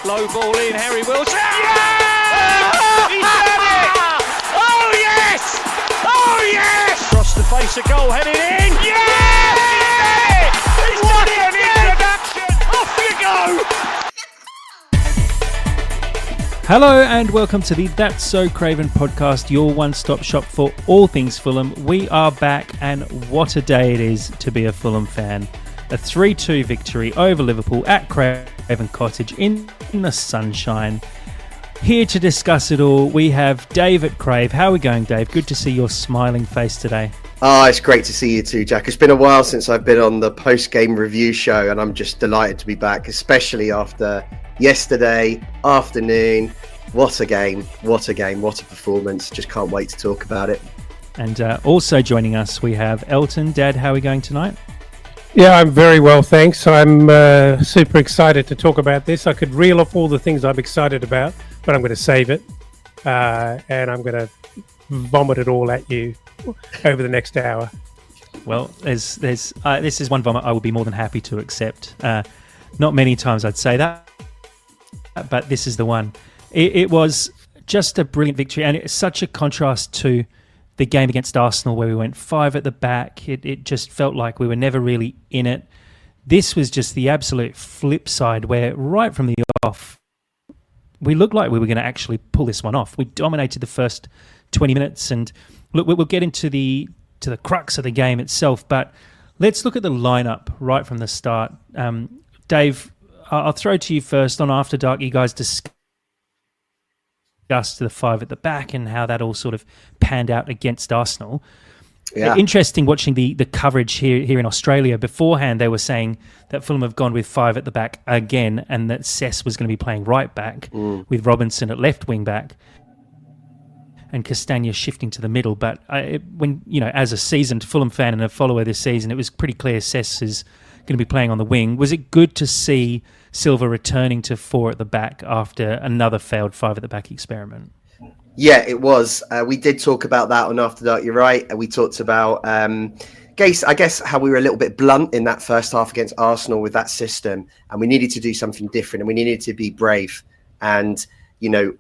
Low ball in, Harry Wilson. Yeah! He's done it! Oh yes! Oh yes! Across the face of goal, headed in. Yeah! He's done it! What an introduction! Off you go! Hello and welcome to the That's So Craven podcast, your one-stop shop for all things Fulham. We are back and what a day it is to be a Fulham fan. A 3-2 victory over Liverpool at Craven Cottage in the sunshine. Here to discuss it all, we have Dave at Crave. How are we going, Dave? Good to see your smiling face today. Oh, it's great to see you too, Jack. It's been a while since I've been on the post-game review show, and I'm just delighted to be back, especially after yesterday afternoon. What a game, what a game, what a performance. Just can't wait to talk about it. And also joining us, we have Elton. Dad, how are we going tonight? Yeah, I'm very well, thanks. I'm super excited to talk about this. I could reel off all the things I'm excited about, but I'm going to save it, and I'm going to vomit it all at you over the next hour. Well, this is one vomit I would be more than happy to accept. Not many times I'd say that, but this is the one. It was just a brilliant victory, and it's such a contrast to the game against Arsenal where we went 5 at the back. It just felt like we were never really in it. This was just the absolute flip side where right from the off, we looked like we were going to actually pull this one off. We dominated the first 20 minutes, and look, we'll get into the crux of the game itself, but let's look at the lineup right from the start. Dave, I'll throw to you first. On After Dark, you guys discussed the 5 at the back and how that all sort of panned out against Arsenal. Yeah. Interesting watching the coverage here in Australia. Beforehand, they were saying that Fulham have gone with 5 at the back again, and that Cess was going to be playing right back with Robinson at left wing back and Castagna shifting to the middle. But as a seasoned Fulham fan and a follower this season, it was pretty clear Cess is going to be playing on the wing. Was it good to see Silva returning to 4 at the back after another failed 5 at the back experiment? Yeah, it was. We did talk about that on After Dark, you're right. We talked about, I guess, how we were a little bit blunt in that first half against Arsenal with that system, and we needed to do something different, and we needed to be brave. And,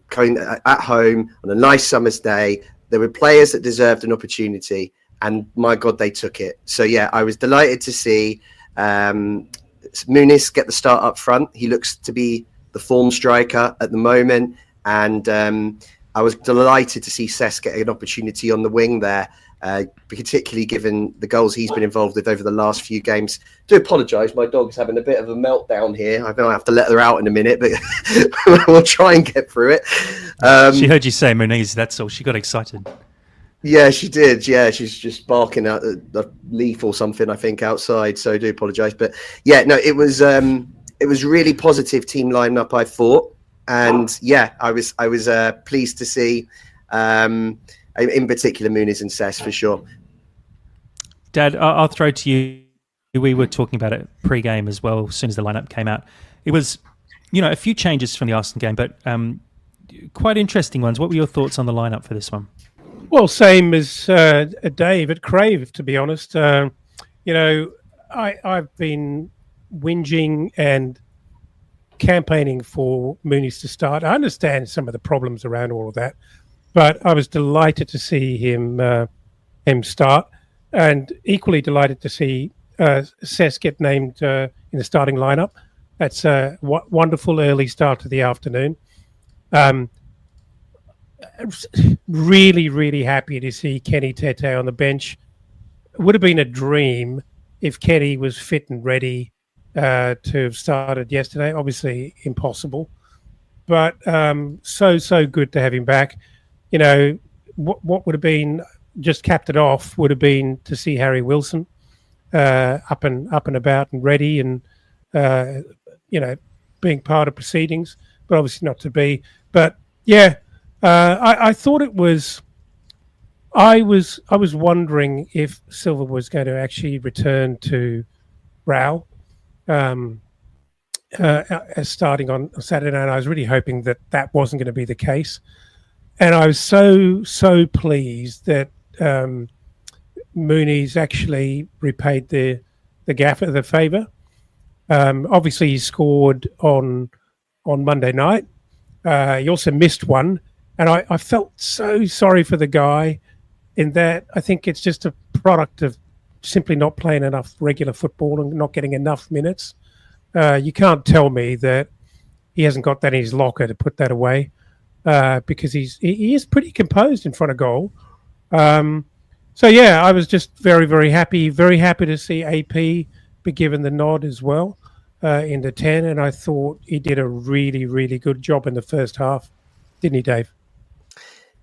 going at home on a nice summer's day, there were players that deserved an opportunity, and my God, they took it. So, yeah, I was delighted to see Muniz get the start up front. He looks to be the form striker at the moment, and I was delighted to see Cess get an opportunity on the wing there, particularly given the goals he's been involved with over the last few games. I do apologise, my dog's having a bit of a meltdown here. I know I have to let her out in a minute, but we'll try and get through it. She heard you say Muniz, that's all. She got excited. Yeah, she did. Yeah, she's just barking at a leaf or something, I think, outside. So I do apologise. But yeah, no, it was really positive team lineup, I thought. And yeah, I was pleased to see, in particular, Muniz and Cess for sure. Dad, I'll throw to you. We were talking about it pre-game as well, as soon as the lineup came out. It was, a few changes from the Arsenal game, but quite interesting ones. What were your thoughts on the lineup for this one? Well, same as Dave at Crave, to be honest. I've been whinging and campaigning for Muniz to start. I understand some of the problems around all of that, but I was delighted to see him start, and equally delighted to see Cess get named in the starting lineup. That's a wonderful early start to the afternoon. Really, really happy to see Kenny Tete on the bench. It would have been a dream if Kenny was fit and ready to have started yesterday. Obviously impossible, but so good to have him back. What would have been, just capped it off, would have been to see Harry Wilson up and about and ready and being part of proceedings, but obviously not to be. But yeah, I thought it was. I was wondering if Silva was going to actually return to Raul as starting on Saturday night. I was really hoping that wasn't going to be the case, and I was so pleased that Muniz actually repaid the gaffer the favour. Obviously, he scored on on Monday night. He also missed one, and I felt so sorry for the guy in that I think it's just a product of simply not playing enough regular football and not getting enough minutes. You can't tell me that he hasn't got that in his locker to put that away, because he is pretty composed in front of goal. So yeah, I was just very, very happy to see AP be given the nod as well in the 10, and I thought he did a really, really good job in the first half, didn't he, Dave?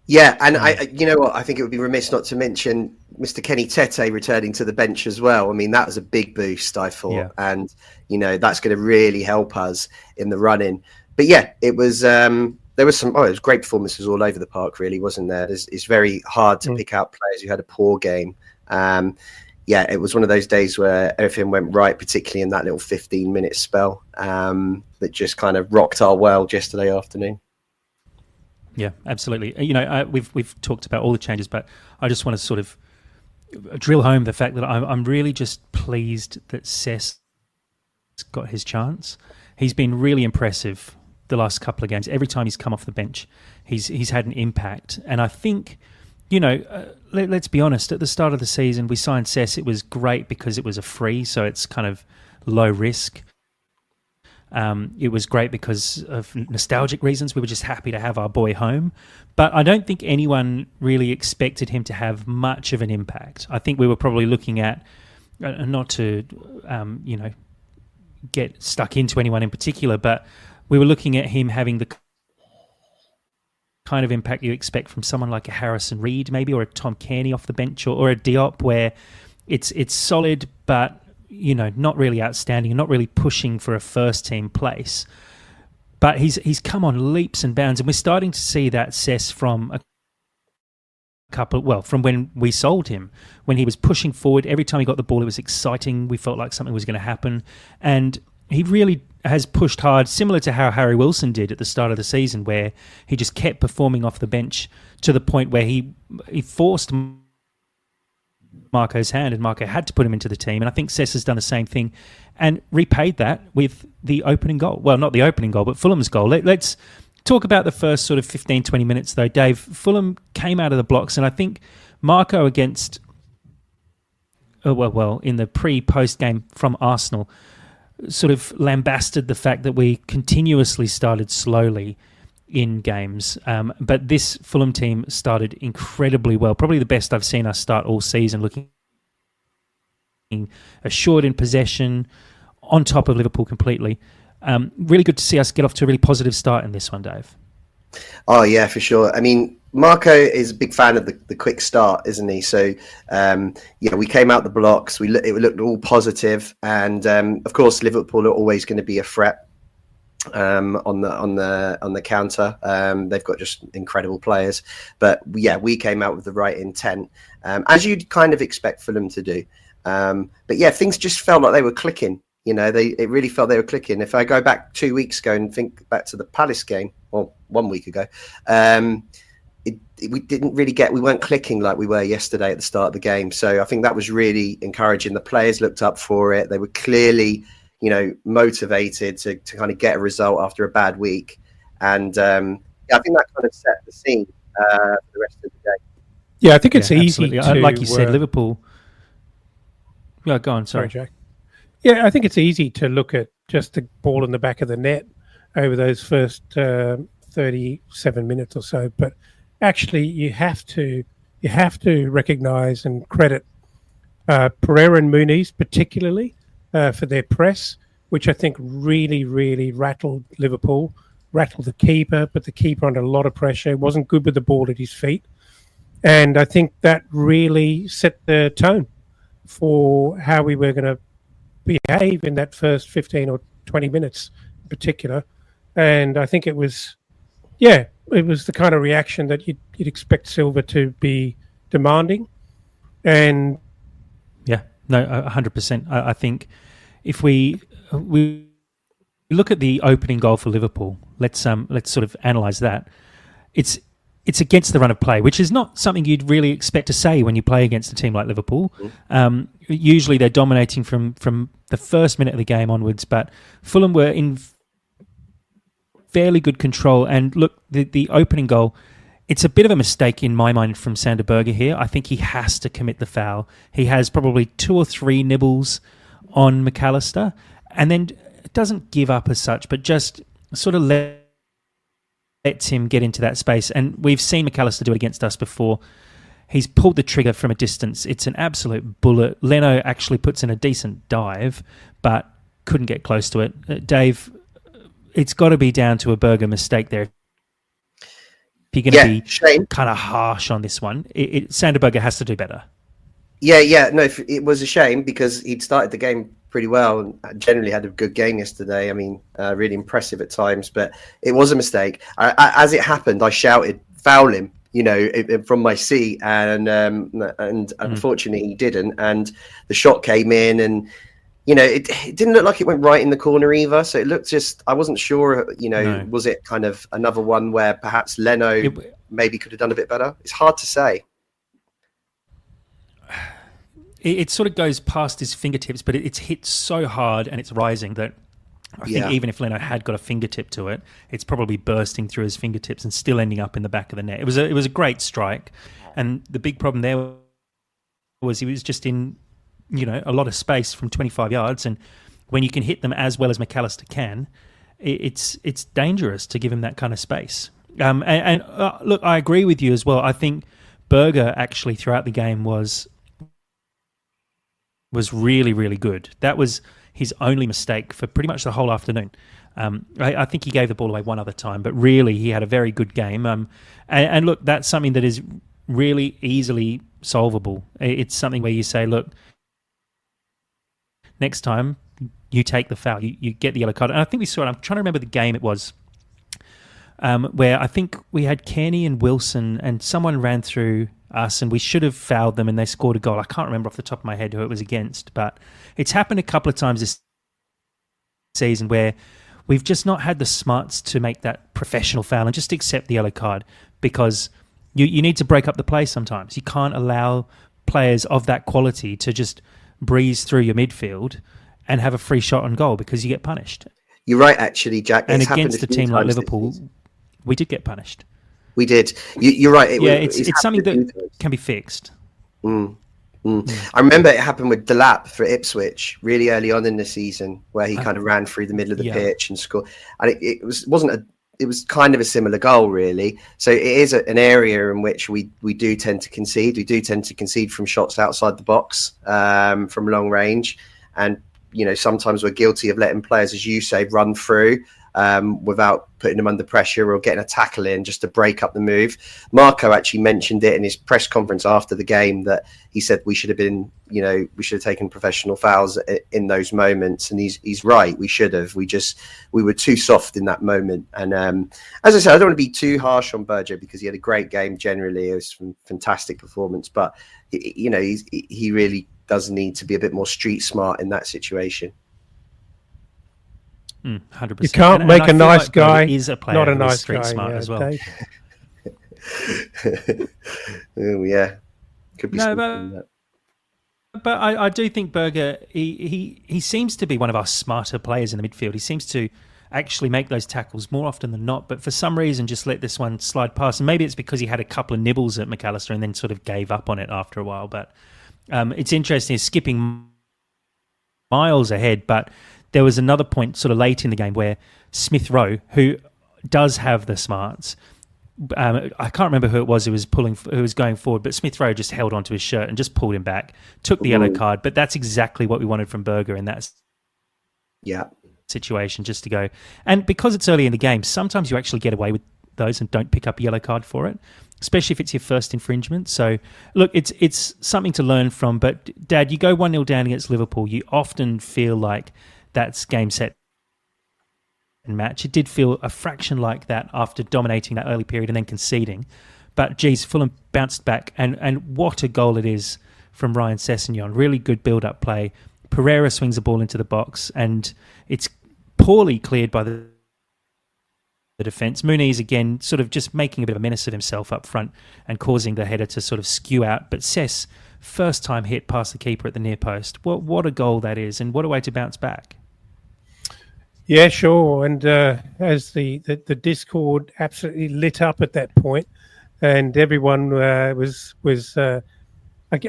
Yeah, and you know what? I think it would be remiss not to mention Mr. Kenny Tete returning to the bench as well. I mean, that was a big boost, I thought, and that's going to really help us in the run-in. But yeah, it was. There was it was great performances all over the park, really, wasn't there? It's very hard to pick out players who had a poor game. Yeah, it was one of those days where everything went right, particularly in that little 15-minute spell that just kind of rocked our world yesterday afternoon. Yeah, absolutely. We've talked about all the changes, but I just want to sort of drill home the fact that I'm really just pleased that Cess got his chance. He's been really impressive the last couple of games. Every time he's come off the bench, he's had an impact. And I think, let's be honest, at the start of the season, we signed Cess. It was great because it was a free, so it's kind of low risk. It was great because of nostalgic reasons. We were just happy to have our boy home. But I don't think anyone really expected him to have much of an impact. I think we were probably looking at, not to, get stuck into anyone in particular, but we were looking at him having the kind of impact you expect from someone like a Harrison Reed maybe, or a Tom Cairney off the bench, or a Diop, where it's solid, but not really outstanding and not really pushing for a first team place. But he's come on leaps and bounds, and we're starting to see that Cess from from when we sold him, when he was pushing forward. Every time he got the ball, it was exciting. We felt like something was going to happen. And he really has pushed hard, similar to how Harry Wilson did at the start of the season, where he just kept performing off the bench to the point where he forced Marco's hand, and Marco had to put him into the team. And I think Cess has done the same thing and repaid that with the opening goal. Well, not the opening goal, but Fulham's goal. Let's talk about the first sort of 15, 20 minutes, though. Dave, Fulham came out of the blocks, and I think Marco against, in the pre-post game from Arsenal, sort of lambasted the fact that we continuously started slowly in games. But this Fulham team started incredibly well. Probably the best I've seen us start all season, looking assured in possession, on top of Liverpool completely. Really good to see us get off to a really positive start in this one, Dave. Oh, yeah, for sure. I mean, Marco is a big fan of the quick start, isn't he? So, we came out the blocks. It looked all positive, and of course, Liverpool are always going to be a threat on the counter. They've got just incredible players, but yeah, we came out with the right intent, as you'd kind of expect Fulham to do. But yeah, things just felt like they were clicking. It really felt they were clicking. If I go back 2 weeks ago and think back to the Palace game, well, 1 week ago, we weren't clicking like we were yesterday at the start of the game. So I think that was really encouraging. The players looked up for it. They were clearly, motivated to kind of get a result after a bad week. And I think that kind of set the scene for the rest of the day. Yeah, I think it's easy to... Like you said, Liverpool... Yeah, go on, sorry, Jack. Yeah, I think it's easy to look at just the ball in the back of the net over those first 37 minutes or so, but actually you have to recognise and credit Pereira and Muniz particularly for their press, which I think really, really rattled Liverpool, rattled the keeper, put the keeper under a lot of pressure. Wasn't good with the ball at his feet, and I think that really set the tone for how we were going to behave in that first 15 or 20 minutes in particular. And I think it was the kind of reaction that you'd expect Silva to be demanding. And yeah, no, 100%. I think if we look at the opening goal for Liverpool, let's sort of analyse that. It's against the run of play, which is not something you'd really expect to say when you play against a team like Liverpool. Usually they're dominating from the first minute of the game onwards, but Fulham were fairly good control. And look, the opening goal, it's a bit of a mistake in my mind from Sander Berge here. I think he has to commit the foul. He has probably 2 or 3 nibbles on McAllister, and then doesn't give up as such, but just sort of lets him get into that space. And we've seen McAllister do it against us before. He's pulled the trigger from a distance. It's an absolute bullet. Leno actually puts in a decent dive, but couldn't get close to it. Dave, it's got to be down to a Berger mistake there. If you're going to be kind of harsh on this one, Sander Berge has to do better. Yeah. No, it was a shame because he'd started the game pretty well and generally had a good game yesterday. I mean, really impressive at times, but it was a mistake. As it happened, I shouted, "Foul him!" From my seat, and unfortunately he didn't. And the shot came in, and it didn't look like it went right in the corner either. So it looked just, I wasn't sure. No. Was it kind of another one where perhaps Leno maybe could have done a bit better? It's hard to say. It sort of goes past his fingertips, but it's hit so hard and it's rising that I think even if Leno had got a fingertip to it, it's probably bursting through his fingertips and still ending up in the back of the net. It was a great strike, and the big problem there was he was just in a lot of space from 25 yards, and when you can hit them as well as McAllister can, it's dangerous to give him that kind of space. And look, I agree with you as well. I think Berger actually throughout the game was really, really good. That was his only mistake for pretty much the whole afternoon. I think he gave the ball away one other time, but really he had a very good game. And look, that's something that is really easily solvable. It's something where you say, look, next time you take the foul, you get the yellow card. And I think we saw it. I'm trying to remember the game it was, where I think we had Kearney and Wilson and someone ran through us and we should have fouled them and they scored a goal. I can't remember off the top of my head who it was against, but it's happened a couple of times this season where we've just not had the smarts to make that professional foul and just accept the yellow card, because you need to break up the play sometimes. You can't allow players of that quality to just breeze through your midfield and have a free shot on goal because you get punished. You're right, actually, Jack. And against a team like Liverpool, we did get punished. We did. You're right. It's something that can be fixed. I remember it happened with Delap for Ipswich really early on in the season, where he kind of ran through the middle of the pitch and scored. And it was kind of a similar goal, really. So it is an area in which we do tend to concede. We do tend to concede from shots outside the box, from long range, and sometimes we're guilty of letting players, as you say, run through without putting them under pressure or getting a tackle in just to break up the move. Marco actually mentioned it in his press conference after the game, that he said we should have taken professional fouls in those moments, and he's right. We should have. We were too soft in that moment. And as I said, I don't want to be too harsh on Berger because he had a great game generally. It was a fantastic performance, but he really does need to be a bit more street smart in that situation. 100%. You can't make a nice guy not a nice street guy. Smart as well. Oh yeah, could be. No, but I do think Berger, he seems to be one of our smarter players in the midfield. He seems to actually make those tackles more often than not, but for some reason just let this one slide past. And maybe it's because he had a couple of nibbles at McAllister and then sort of gave up on it after a while. But it's interesting, he's skipping miles ahead, but there was another point sort of late in the game where Smith Rowe, who does have the smarts, I can't remember who it was who was going forward, but Smith Rowe just held onto his shirt and just pulled him back, took the yellow card. But that's exactly what we wanted from Berger in that situation, just to go. And because it's early in the game, sometimes you actually get away with those and don't pick up a yellow card for it, especially if it's your first infringement. So, look, it's something to learn from. But, Dad, you go 1-0 down against Liverpool, you often feel like that's game, set, and match. It did feel a fraction like that after dominating that early period and then conceding. But, geez, Fulham bounced back. And what a goal it is from Ryan Sessegnon. Really good build-up play. Pereira swings the ball into the box, and it's poorly cleared by the defence. Muniz, again, sort of just making a bit of a menace of himself up front and causing the header to sort of skew out. But Sess, first time hit past the keeper at the near post. What a goal that is, and what a way to bounce back. Yeah, sure. And as the Discord absolutely lit up at that point, and everyone I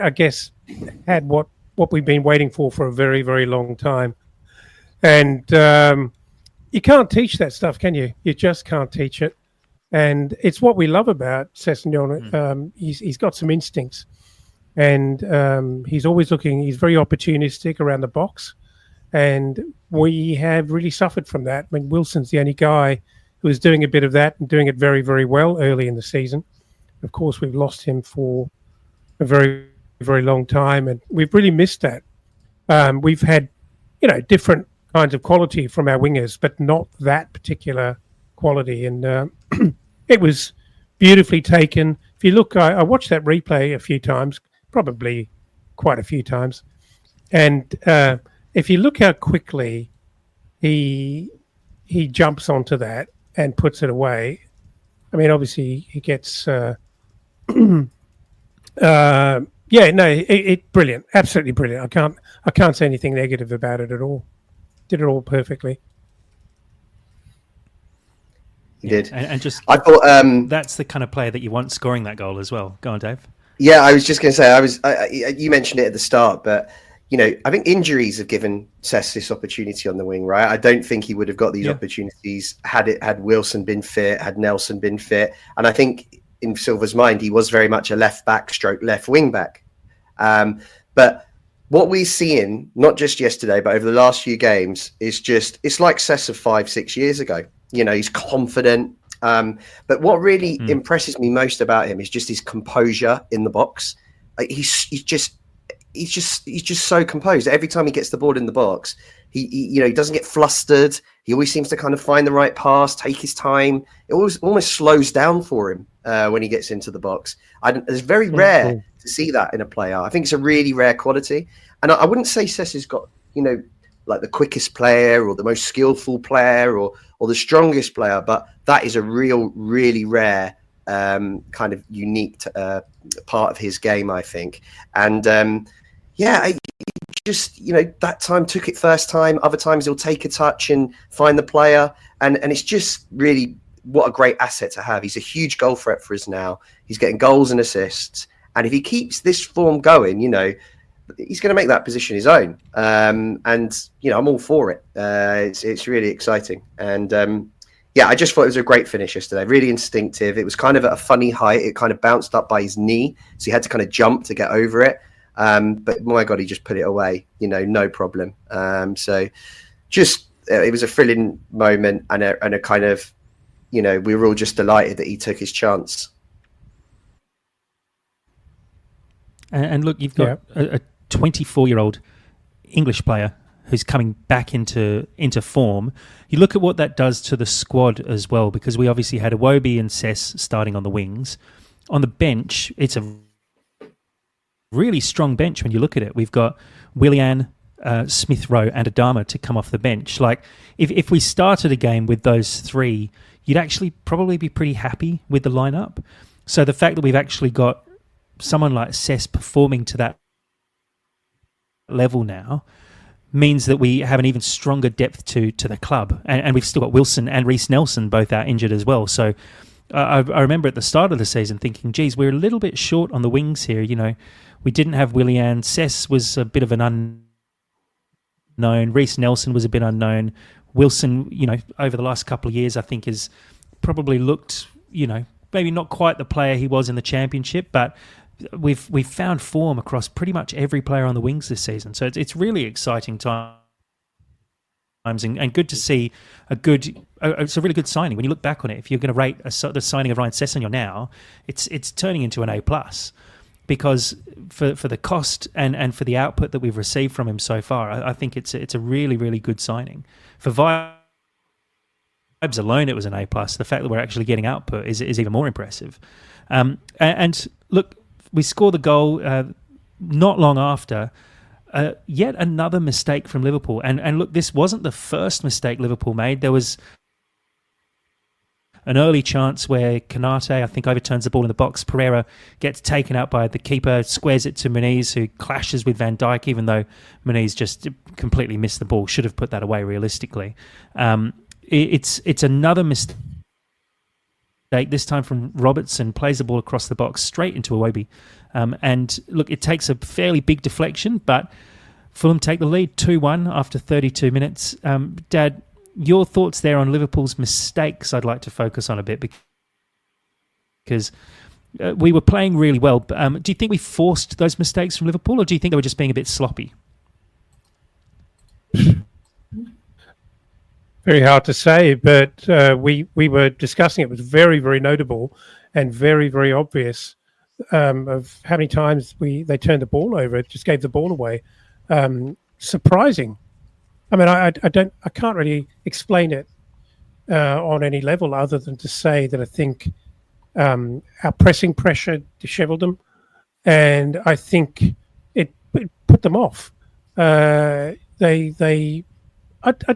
guess, had what we've been waiting for a very very long time. And you can't teach that stuff, can you? You just can't teach it. And it's what we love about Sessegnon. He's got some instincts, and he's always looking. He's very opportunistic around the box, and we have really suffered from that. I mean, Wilson's the only guy who was doing a bit of that and doing it very, very well early in the season. Of course, we've lost him for a very, very long time, and we've really missed that. We've had, different kinds of quality from our wingers, but not that particular quality. And it was beautifully taken. If you look, I watched that replay a few times, probably quite a few times, and if you look how quickly he jumps onto that and puts it away, I mean, obviously he gets. Yeah, no, it brilliant, absolutely brilliant. I can't say anything negative about it at all. Did it all perfectly. He did. And just I thought that's the kind of player that you want scoring that goal as well. Go on, Dave. Yeah, I was just going to say, you mentioned it at the start, but I think injuries have given Cess this opportunity on the wing, right? I don't think he would have got these opportunities had Wilson been fit, had Nelson been fit, and I think in Silva's mind he was very much a left back stroke left wing back. But what we're seeing, not just yesterday, but over the last few games, is it's like Cess of 5-6 years ago. He's confident. But what really impresses me most about him is just his composure in the box. He's just so composed. Every time he gets the ball in the box, he doesn't get flustered. He always seems to kind of find the right pass, take his time. It almost slows down for him when he gets into the box. It's very rare to see that in a player. I think it's a really rare quality. And I wouldn't say Cess has got, like the quickest player or the most skillful player or the strongest player, but that is a really rare kind of unique part of his game, I think. And that time took it first time. Other times he'll take a touch and find the player. And it's just really what a great asset to have. He's a huge goal threat for us now. He's getting goals and assists. And if he keeps this form going, he's going to make that position his own. And I'm all for it. It's really exciting. And I just thought it was a great finish yesterday. Really instinctive. It was kind of at a funny height. It kind of bounced up by his knee. So he had to kind of jump to get over it. But my God, he just put it away, no problem. So just, it was a thrilling moment and a kind of, we were all just delighted that he took his chance. And look, you've got a 24-year-old English player who's coming back into form. You look at what that does to the squad as well, because we obviously had Iwobi and Cess starting on the wings. On the bench, it's a really strong bench when you look at it. We've got Willian, Smith Rowe and Adama to come off the bench. Like, if we started a game with those three, you'd actually probably be pretty happy with the lineup. So the fact that we've actually got someone like Cess performing to that level now means that we have an even stronger depth to the club. And we've still got Wilson and Reece Nelson both out injured as well. So I remember at the start of the season thinking, geez, we're a little bit short on the wings here. We didn't have Willian. Cess was a bit of an unknown. Reece Nelson was a bit unknown. Wilson, over the last couple of years, I think has probably looked, maybe not quite the player he was in the Championship, but we've found form across pretty much every player on the wings this season. So it's really exciting times and good to see it's a really good signing. When you look back on it, if you're going to rate the signing of Ryan Sessegnon now, it's turning into an A+, because for the cost and for the output that we've received from him so far, I think it's a really, really good signing. For vibes alone, it was an A+. The fact that we're actually getting output is even more impressive. And look, we score the goal not long after. Yet another mistake from Liverpool. And look, this wasn't the first mistake Liverpool made. There was an early chance where Konate, I think, overturns the ball in the box. Pereira gets taken out by the keeper, squares it to Muniz, who clashes with Van Dijk, even though Muniz just completely missed the ball. Should have put that away realistically. It's another mistake, this time from Robertson, plays the ball across the box straight into Iwobi. And look, it takes a fairly big deflection, but Fulham take the lead 2-1 after 32 minutes. Dad, your thoughts there on Liverpool's mistakes I'd like to focus on a bit, because we were playing really well. Do you think we forced those mistakes from Liverpool, or do you think they were just being a bit sloppy? Very hard to say, but we were discussing it. It was very, very notable and very, very obvious of how many times they turned the ball over. It just gave the ball away. Surprising. I mean, I can't really explain it on any level other than to say that I think our pressing pressure dishevelled them, and I think it put them off. I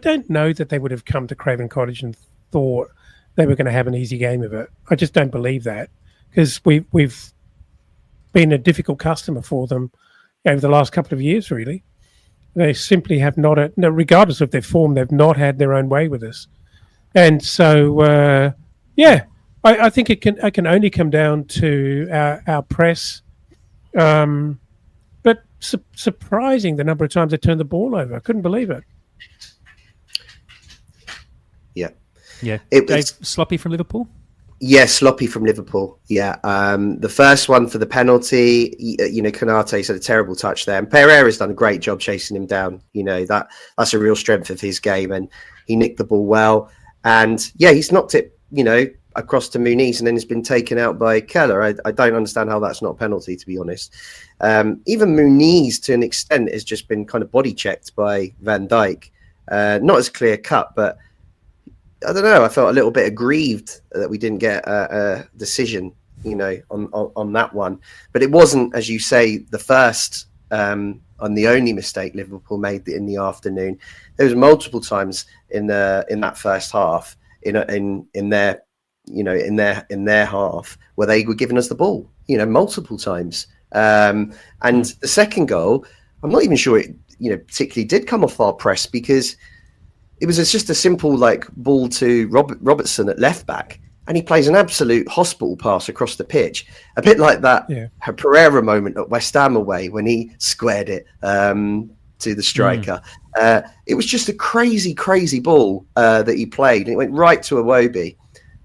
don't know that they would have come to Craven Cottage and thought they were going to have an easy game of it. I just don't believe that, because we've been a difficult customer for them over the last couple of years, really. They simply have not, regardless of their form, they've not had their own way with us. And so, I think it can only come down to our press. But surprising the number of times they turned the ball over. I couldn't believe it. Yeah. It Dave, was sloppy from Liverpool? Yeah, sloppy from Liverpool. Yeah. The first one for the penalty, Konate's had a terrible touch there. And Pereira's done a great job chasing him down. That's a real strength of his game. And he nicked the ball well. And yeah, he's knocked it, across to Muniz, and then it's been taken out by Keller. I don't understand how that's not a penalty, to be honest. Even Muniz, to an extent, has just been kind of body checked by Van Dijk. Not as clear cut, but I don't know. I felt a little bit aggrieved that we didn't get a decision, on that one. But it wasn't, as you say, the first and the only mistake Liverpool made in the afternoon. There was multiple times in that first half in their half where they were giving us the ball, multiple times. And the second goal, I'm not even sure it, particularly did come off our press, because it was just a simple ball to Robertson at left back, and he plays an absolute hospital pass across the pitch, a bit like that Pereira moment at West Ham away when he squared it to the striker. It was just a crazy ball that he played, and it went right to Iwobi,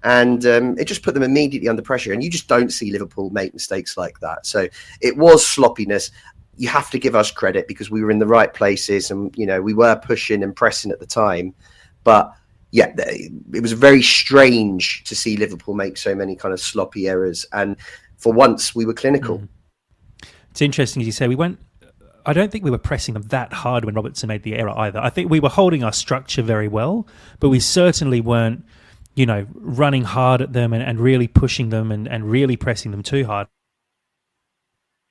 and it just put them immediately under pressure. And you just don't see Liverpool make mistakes like that. So it was sloppiness. You have to give us credit, because we were in the right places, and we were pushing and pressing at the time. But yeah, it was very strange to see Liverpool make so many kind of sloppy errors, and for once we were clinical. It's interesting, as you say, I don't think we were pressing them that hard when Robertson made the error either. I think we were holding our structure very well, but we certainly weren't running hard at them and really pushing them and really pressing them too hard.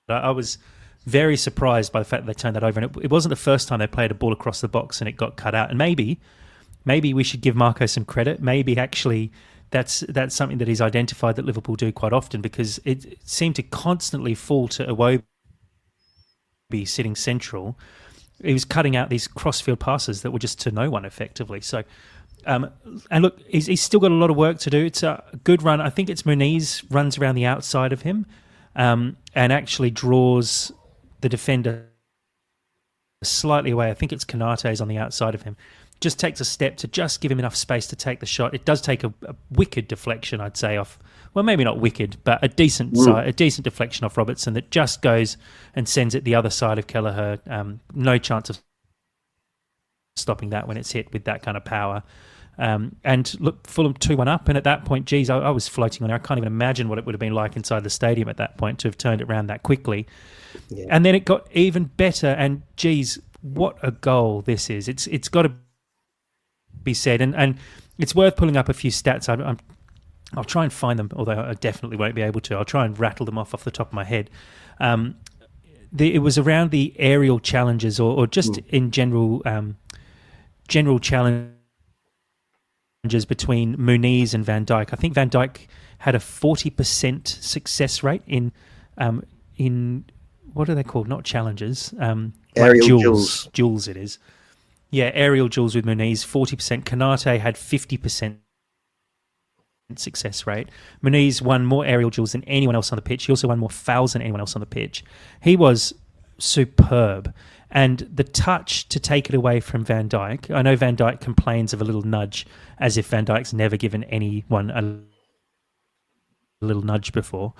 I was very surprised by the fact that they turned that over, and it wasn't the first time they played a ball across the box and it got cut out. And maybe we should give Marco some credit. Maybe actually that's something that he's identified that Liverpool do quite often, because it seemed to constantly fall to Iwobi sitting central. He was cutting out these crossfield passes that were just to no one effectively. So, and look, he's still got a lot of work to do. It's a good run. I think it's Muniz runs around the outside of him and actually draws the defender slightly away. I think it's Konate's on the outside of him. Just takes a step to just give him enough space to take the shot. It does take a wicked deflection, I'd say, off. Well, maybe not wicked, but a decent deflection off Robertson that just goes and sends it the other side of Kelleher. No chance of stopping that when it's hit with that kind of power. And look, Fulham 2-1 up, and at that point, geez, I was floating on there. I can't even imagine what it would have been like inside the stadium at that point to have turned it around that quickly. Yeah. And then it got even better, and geez, what a goal this is. It's got to be said, and it's worth pulling up a few stats. I'll try and find them, although I definitely won't be able to. I'll try and rattle them off the top of my head. It was around the aerial challenges, or just in general challenges between Muniz and Van Dijk. I think Van Dijk had a 40% success rate in what are they called? Not challenges. Aerial like duels. Duels it is. Yeah, aerial duels with Muniz, 40%. Kanate had 50% success rate. Muniz won more aerial duels than anyone else on the pitch. He also won more fouls than anyone else on the pitch. He was superb. And the touch to take it away from Van Dijk, I know Van Dijk complains of a little nudge, as if Van Dijk's never given anyone a little nudge before.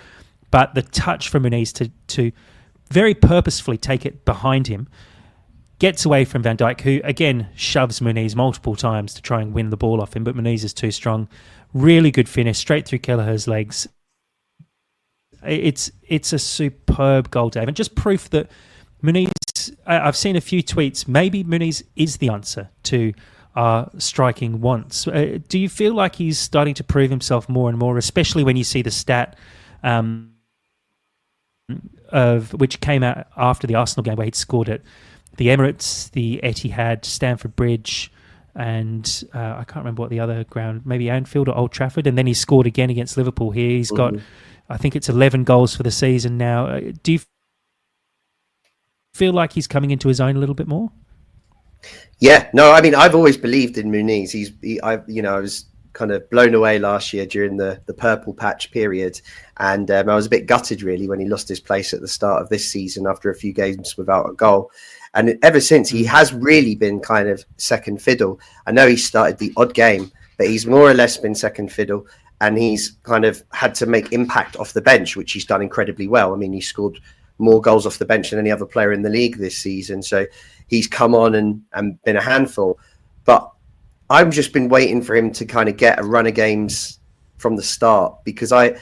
But the touch from Muniz to very purposefully take it behind him, gets away from Van Dijk, who again shoves Muniz multiple times to try and win the ball off him, but Muniz is too strong. Really good finish, straight through Kelleher's legs. It's a superb goal, Dave, and just proof that Muniz, I've seen a few tweets, maybe Muniz is the answer to our striking wants. Do you feel like he's starting to prove himself more and more, especially when you see the stat of which came out after the Arsenal game where he'd scored at the Emirates, the Etihad, Stamford Bridge, and I can't remember what the other ground, maybe Anfield or Old Trafford, and then he scored again against Liverpool here. He's got, I think it's 11 goals for the season now. Do you feel like he's coming into his own a little bit more? Yeah, no, I mean, I've always believed in Muniz. I was kind of blown away last year during the purple patch period, and I was a bit gutted really when he lost his place at the start of this season after a few games without a goal. And ever since, he has really been kind of second fiddle. I know he started the odd game, but he's more or less been second fiddle, and he's kind of had to make impact off the bench, which he's done incredibly well. I mean, he scored more goals off the bench than any other player in the league this season. So he's come on and been a handful. But I've just been waiting for him to kind of get a run of games from the start, because I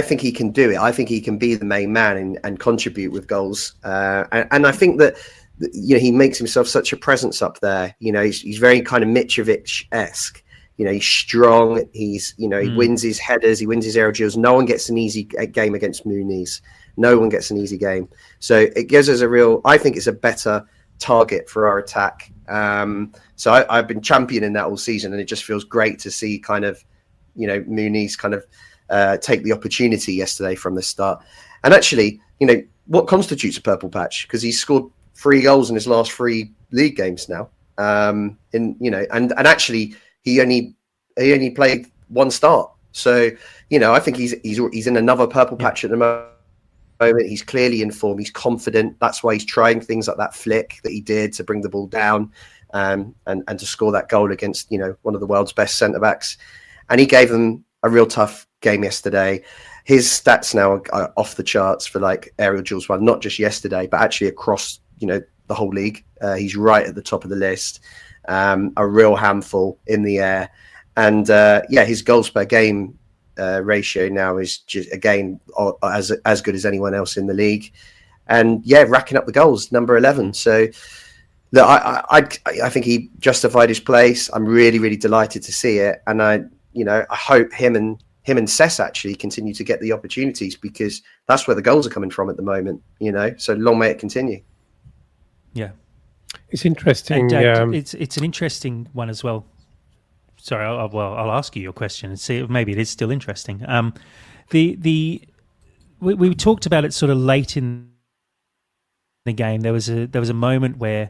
think he can do it. I think he can be the main man and contribute with goals. And I think that, he makes himself such a presence up there. He's very kind of Mitrovic-esque. He's strong. He wins his headers. He wins his aerial duels. No one gets an easy game against Muniz. No one gets an easy game. So it gives us I think it's a better target for our attack. So I've been championing that all season, and it just feels great to see kind of, Muniz kind of take the opportunity yesterday from the start. And actually, what constitutes a purple patch? Because he's scored 3 goals in his last 3 league games now. And actually he only played 1 start. So, I think he's in another purple patch at the moment. He's clearly in form. He's confident. That's why he's trying things like that flick that he did to bring the ball down, and to score that goal against, one of the world's best centre-backs. And he gave them a real tough game yesterday. His stats now are off the charts for like aerial duels one, not just yesterday, but actually across, the whole league. He's right at the top of the list. A real handful in the air. And his goals per game ratio now is just, again, as good as anyone else in the league. And racking up the goals, number 11. So look, I think he justified his place. I'm really, really delighted to see it. And I hope him and Cess actually continue to get the opportunities, because that's where the goals are coming from at the moment, so long may it continue. Yeah. It's interesting. It's an interesting one as well. Sorry, I'll ask you your question and see if maybe it is still interesting. We talked about it sort of late in the game. There was a moment where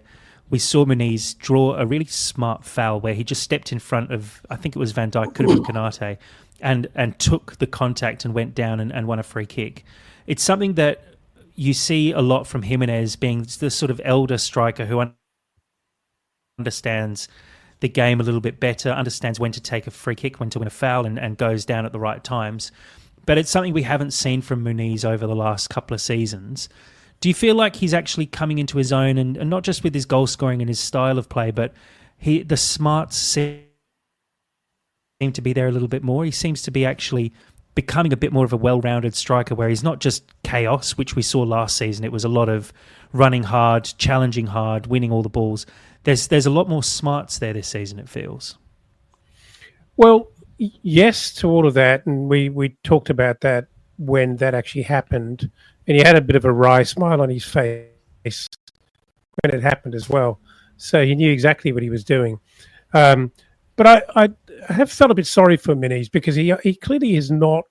we saw Muniz draw a really smart foul where he just stepped in front of, I think it was Van Dijk, could have been Kanate, and took the contact and went down and won a free kick. It's something that you see a lot from Jimenez, being the sort of elder striker who understands the game a little bit better, understands when to take a free kick, when to win a foul, and goes down at the right times. But it's something we haven't seen from Muniz over the last couple of seasons. Do you feel like he's actually coming into his own, and not just with his goal scoring and his style of play, but the smarts seem to be there a little bit more? He seems to be actually becoming a bit more of a well-rounded striker, where he's not just chaos, which we saw last season. It was a lot of running hard, challenging hard, winning all the balls. There's a lot more smarts there this season, it feels. Well, yes to all of that, and we talked about that when that actually happened, and he had a bit of a wry smile on his face when it happened as well. So he knew exactly what he was doing. But I have felt a bit sorry for Minis because he clearly has not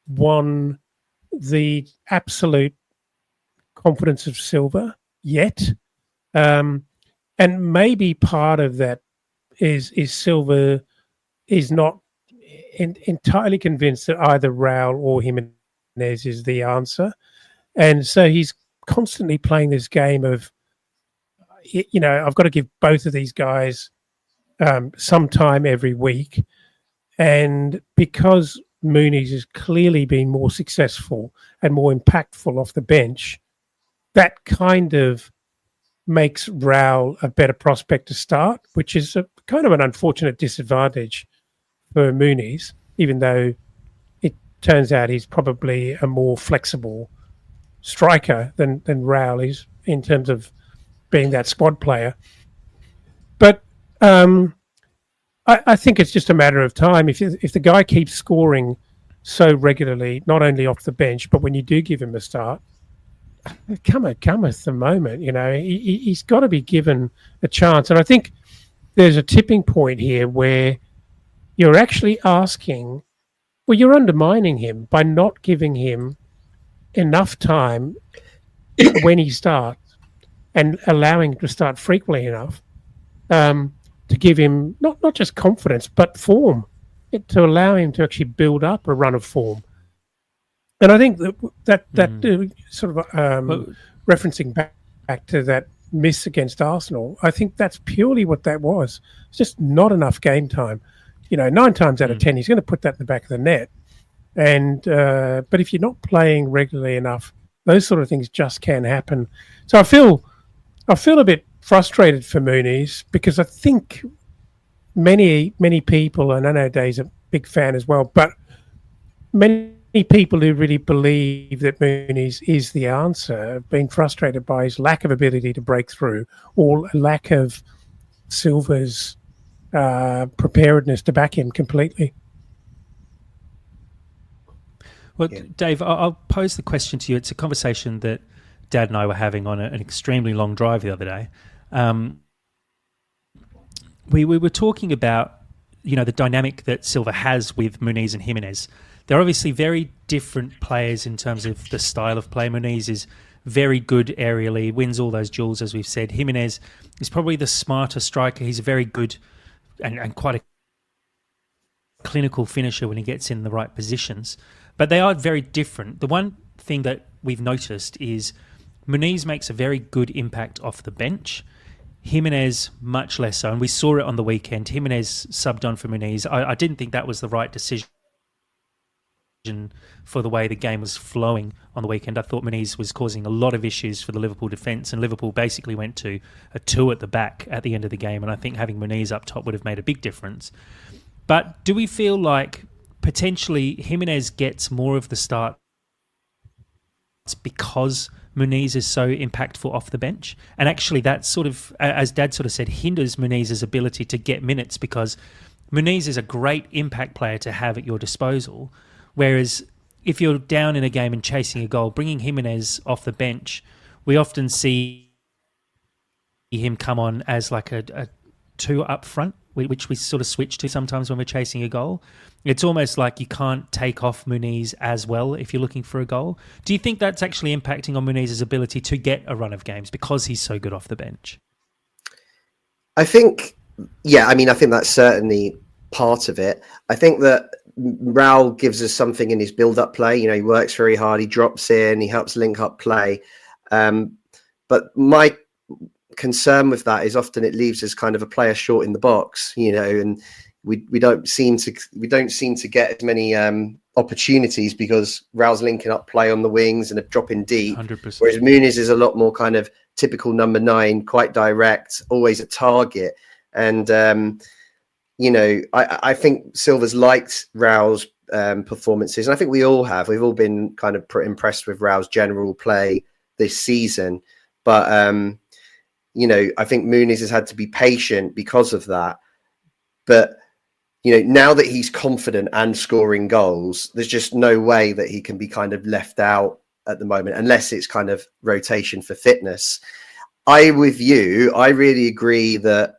won the absolute confidence of Silva yet. And maybe part of that is Silva is not entirely convinced that either Raul or Jimenez is the answer. And so he's constantly playing this game of, I've got to give both of these guys some time every week. And because Mooney's has clearly been more successful and more impactful off the bench, that kind of makes Raul a better prospect to start, which is a kind of an unfortunate disadvantage for Mooney's, even though it turns out he's probably a more flexible striker than Raul is in terms of being that squad player. But I think it's just a matter of time. If the guy keeps scoring so regularly, not only off the bench, but when you do give him a start, cometh the moment. He's got to be given a chance. And I think there's a tipping point here where you're actually asking, well, you're undermining him by not giving him enough time when he starts and allowing him to start frequently enough to give him not just confidence, but form, to allow him to actually build up a run of form. And I think that sort of referencing back to that miss against Arsenal, I think that's purely what that was. It's just not enough game time. 9 times out of 10, he's going to put that in the back of the net. And but if you're not playing regularly enough, those sort of things just can happen. So I feel a bit frustrated for Muniz because I think many people, and I know Dave's a big fan as well, but many people who really believe that Muniz is the answer have been frustrated by his lack of ability to break through or lack of Silva's preparedness to back him completely. Well, yeah. Dave, I'll pose the question to you. It's a conversation that Dad and I were having on an extremely long drive the other day. We were talking about, the dynamic that Silva has with Muniz and Jimenez. They're obviously very different players in terms of the style of play. Muniz is very good aerially, wins all those duels, as we've said. Jimenez is probably the smarter striker. He's a very good and quite a clinical finisher when he gets in the right positions. But they are very different. The one thing that we've noticed is Muniz makes a very good impact off the bench. Jimenez, much less so. And we saw it on the weekend. Jimenez subbed on for Muniz. I didn't think that was the right decision for the way the game was flowing on the weekend. I thought Muniz was causing a lot of issues for the Liverpool defence, and Liverpool basically went to a 2 at the back at the end of the game, and I think having Muniz up top would have made a big difference. But do we feel like potentially Jimenez gets more of the start because Muniz is so impactful off the bench? And actually that sort of, as Dad sort of said, hinders Muniz's ability to get minutes because Muniz is a great impact player to have at your disposal. Whereas if you're down in a game and chasing a goal, bringing Jimenez off the bench, we often see him come on as like a 2 up front, which we sort of switch to sometimes when we're chasing a goal. It's almost like you can't take off Muniz as well if you're looking for a goal. Do you think that's actually impacting on Muniz's ability to get a run of games because he's so good off the bench? I think that's certainly part of it. I think that Raul gives us something in his build-up play. He works very hard, he drops in, he helps link up play. But my concern with that is often it leaves us kind of a player short in the box, and we don't seem to get as many opportunities because Raul's linking up play on the wings and dropping deep. 100%. Whereas Muniz is a lot more kind of typical number 9, quite direct, always a target. And I think Silva's liked Raul's performances, and I think we all have. We've all been kind of impressed with Raul's general play this season, but I think Muniz has had to be patient because of that. But now that he's confident and scoring goals, there's just no way that he can be kind of left out at the moment, unless it's kind of rotation for fitness. I really agree that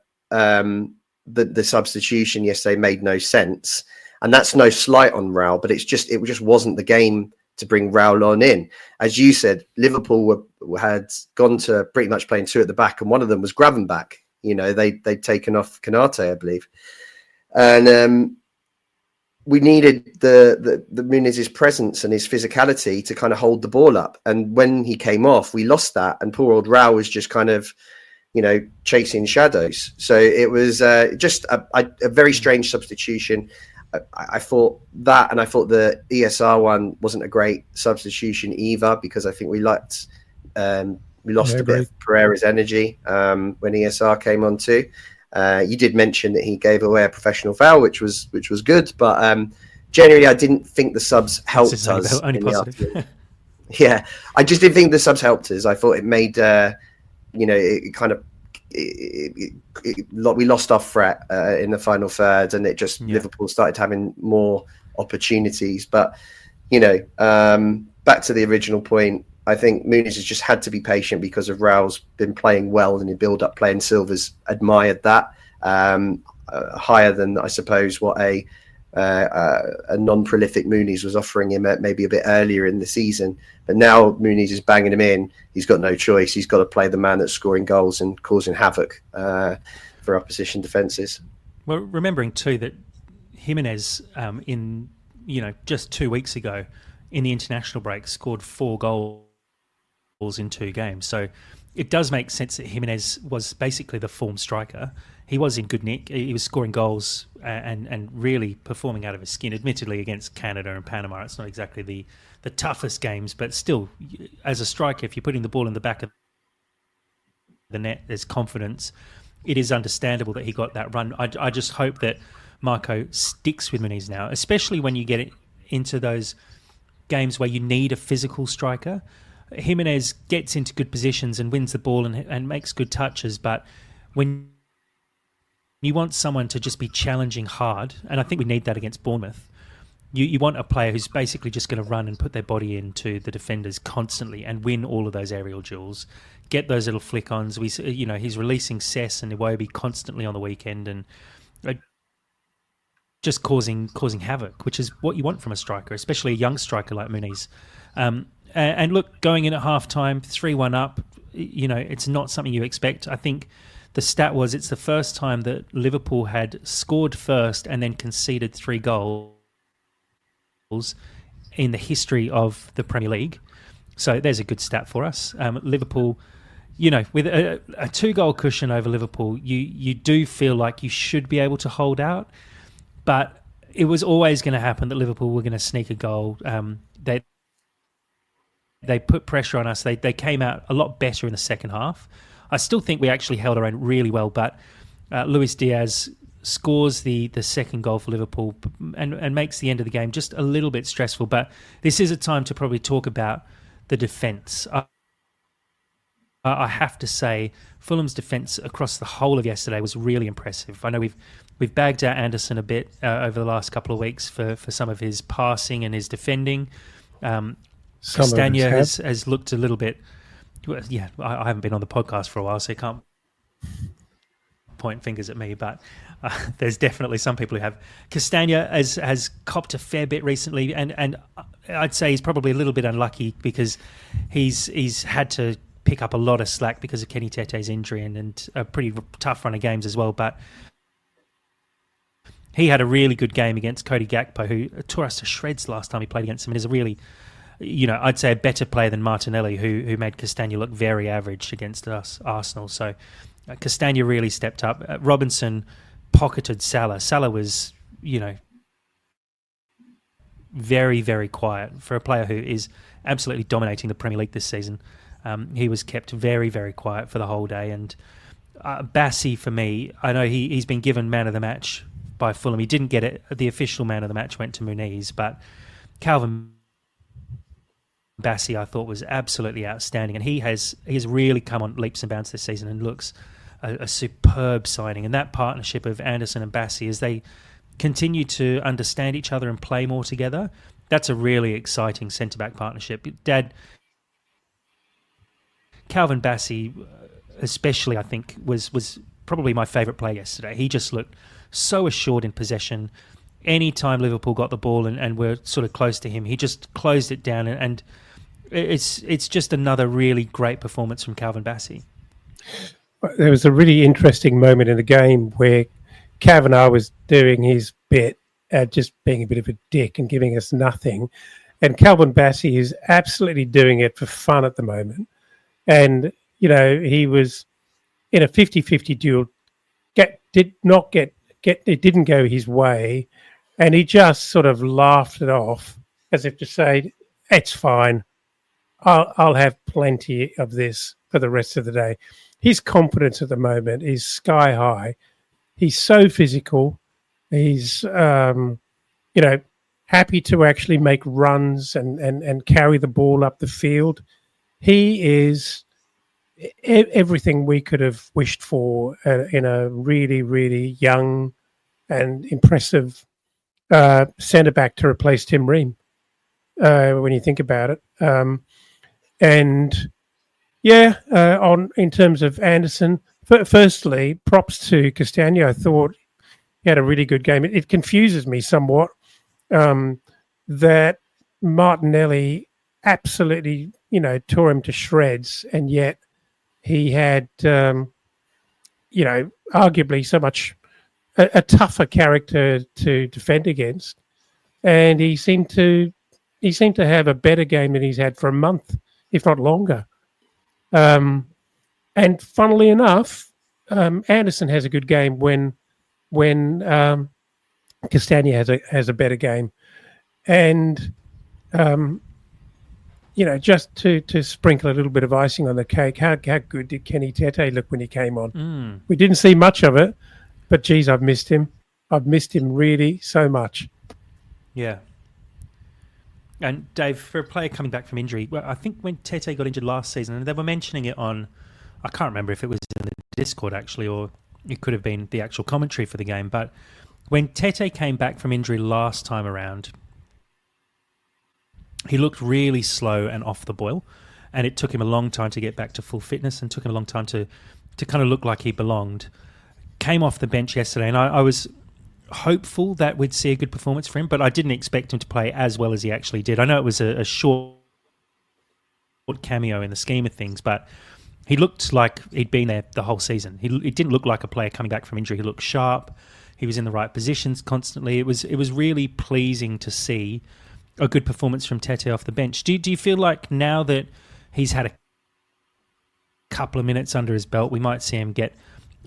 the substitution yesterday made no sense, and that's no slight on Raul, but it just wasn't the game to bring Raul on in. As you said, Liverpool had gone to pretty much playing two at the back, and one of them was Gravenbach. You know, they'd taken off Konate, I believe, and we needed the Muniz's presence and his physicality to kind of hold the ball up. And when he came off, we lost that, and poor old Raul was just kind of, you know, chasing shadows. So it was just a very strange substitution. I thought that, and I thought the ESR one wasn't a great substitution either, because I think we lost a bit of Pereira's energy when ESR came on too. You did mention that he gave away a professional foul, which was good, but generally I didn't think the subs helped us. Only positive. Yeah, I just didn't think the subs helped us. I thought it made we lost our threat in the final third, and Liverpool started having more opportunities. But back to the original point, I think Muniz has just had to be patient because of Raul's been playing well in the build-up play, and Silva's admired that higher than, I suppose, what a non-prolific Muniz was offering him maybe a bit earlier in the season. But now Muniz is banging him in. He's got no choice. He's got to play the man that's scoring goals and causing havoc for opposition defences. Well, remembering too that Jimenez just 2 weeks ago in the international break scored 4 goals in 2 games. So it does make sense that Jimenez was basically the form striker. He was in good nick. He was scoring goals and really performing out of his skin. Admittedly, against Canada and Panama, it's not exactly the toughest games, but still, as a striker, if you're putting the ball in the back of the net, there's confidence. It is understandable that he got that run. I just hope that Marco sticks with Muniz now, especially when you get into those games where you need a physical striker. Jimenez gets into good positions and wins the ball and makes good touches, but when you want someone to just be challenging hard, and I think we need that against Bournemouth, you want a player who's basically just going to run and put their body into the defenders constantly and win all of those aerial duels, get those little flick-ons. He's releasing Cess and Iwobi constantly on the weekend and just causing havoc, which is what you want from a striker, especially a young striker like Muniz. And look, going in at half-time, 3-1 up, it's not something you expect. I think the stat was it's the first time that Liverpool had scored first and then conceded 3 goals in the history of the Premier League. So there's a good stat for us. Liverpool, with a 2-goal cushion over Liverpool, you do feel like you should be able to hold out. But it was always going to happen that Liverpool were going to sneak a goal. They put pressure on us. They came out a lot better in the second half. I still think we actually held our own really well, but Luis Diaz scores the second goal for Liverpool and makes the end of the game just a little bit stressful. But this is a time to probably talk about the defence. I have to say, Fulham's defence across the whole of yesterday was really impressive. I know we've bagged out Anderson a bit over the last couple of weeks for some of his passing and his defending. Castagna has looked a little bit... Yeah, I haven't been on the podcast for a while, so you can't point fingers at me, but there's definitely some people who have. Castagna has copped a fair bit recently, and I'd say he's probably a little bit unlucky because he's had to pick up a lot of slack because of Kenny Tete's injury and a pretty tough run of games as well, but he had a really good game against Cody Gakpo, who tore us to shreds last time he played against him, and is a really... I'd say a better player than Martinelli, who made Castagna look very average against us, Arsenal. So Castagna really stepped up. Robinson pocketed Salah. Salah was, very, very quiet for a player who is absolutely dominating the Premier League this season. He was kept very, very quiet for the whole day. And Bassi, for me, I know he's been given man of the match by Fulham. He didn't get it. The official man of the match went to Muniz, but Calvin Bassi, I thought, was absolutely outstanding, and he has really come on leaps and bounds this season and looks a superb signing. And that partnership of Anderson and Bassi, as they continue to understand each other and play more together, that's a really exciting centre-back partnership. Calvin Bassi, especially, I think, was probably my favourite player yesterday. He just looked so assured in possession. Anytime Liverpool got the ball and were sort of close to him, he just closed it down, and it's just another really great performance from Calvin Bassey. There was a really interesting moment in the game where Kavanagh was doing his bit at just being a bit of a dick and giving us nothing. And Calvin Bassey is absolutely doing it for fun at the moment. And, he was in a 50-50 duel, it didn't go his way. And he just sort of laughed it off as if to say, it's fine. I'll have plenty of this for the rest of the day. His confidence at the moment is sky high. He's so physical. He's, happy to actually make runs and carry the ball up the field. He is everything we could have wished for in a really, really young and impressive centre-back to replace Tim Ream, when you think about it. In terms of Anderson, firstly, props to Castagno. I thought he had a really good game. It confuses me somewhat that Martinelli absolutely, tore him to shreds, and yet he had, arguably so much a tougher character to defend against, and he seemed to have a better game than he's had for a month, if not longer. And funnily enough, Anderson has a good game when Castagno has a better game, and just to sprinkle a little bit of icing on the cake, how good did Kenny Tete look when he came on? We didn't see much of it, but geez, I've missed him. I've missed him really so much. Yeah. And Dave, for a player coming back from injury, well, I think when Tete got injured last season, and they were mentioning it on, I can't remember if it was in the Discord actually, or it could have been the actual commentary for the game, but when Tete came back from injury last time around, he looked really slow and off the boil, and it took him a long time to get back to full fitness and took him a long time to kind of look like he belonged. Came off the bench yesterday, and I was hopeful that we'd see a good performance for him, but I didn't expect him to play as well as he actually did. I know it was a short cameo in the scheme of things, but he looked like he'd been there the whole season. He didn't look like a player coming back from injury. He looked sharp. He was in the right positions constantly. It was really pleasing to see a good performance from Tete off the bench. Do you feel like now that he's had a couple of minutes under his belt, we might see him get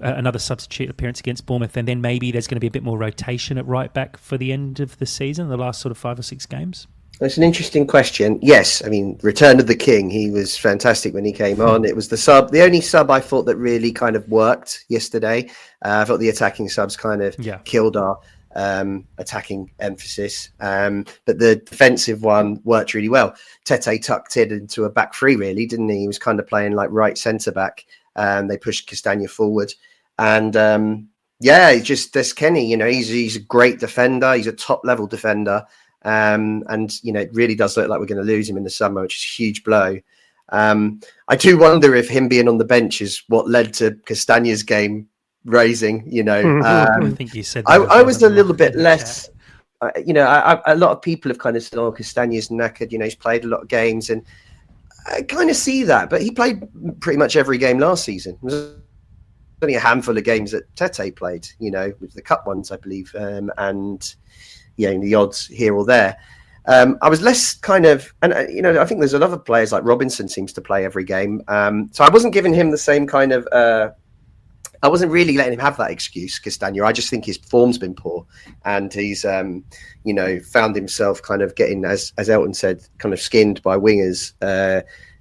another substitute appearance against Bournemouth, and then maybe there's going to be a bit more rotation at right back for the end of the season, the last sort of 5 or 6 games? That's an interesting question. Yes, I mean, Return of the King, he was fantastic when he came on. It was the only sub I thought that really kind of worked yesterday. I thought the attacking subs kind of killed our attacking emphasis. But the defensive one worked really well. Tete tucked it into a back three, really, didn't he? He was kind of playing like right centre-back. They pushed Castagno forward. And there's Kenny, he's a great defender. He's a top-level defender. It really does look like we're going to lose him in the summer, which is a huge blow. I do wonder if him being on the bench is what led to Castagno's game raising, I think you said that I was a little bit less, a lot of people have kind of said, Castagno's knackered, he's played a lot of games, and I kind of see that, but he played pretty much every game last season. It was only a handful of games that Tete played, with the cup ones, I believe, and the odds here or there. I was less kind of, and I think there's other players like Robinson seems to play every game. So I wasn't giving him the same kind of, I wasn't really letting him have that excuse, Castagno. I just think his form's been poor, and he's, found himself kind of getting, as Elton said, kind of skinned by wingers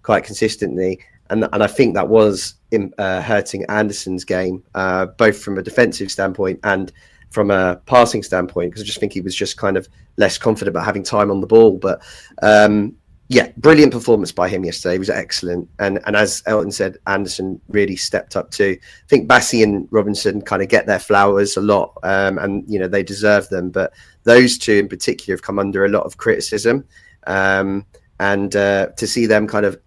quite consistently. And I think that was hurting Anderson's game, both from a defensive standpoint and from a passing standpoint, because I just think he was just kind of less confident about having time on the ball. But brilliant performance by him yesterday. He was excellent. And as Elton said, Anderson really stepped up too. I think Bassey and Robinson kind of get their flowers a lot, and they deserve them. But those two in particular have come under a lot of criticism. And to see them kind of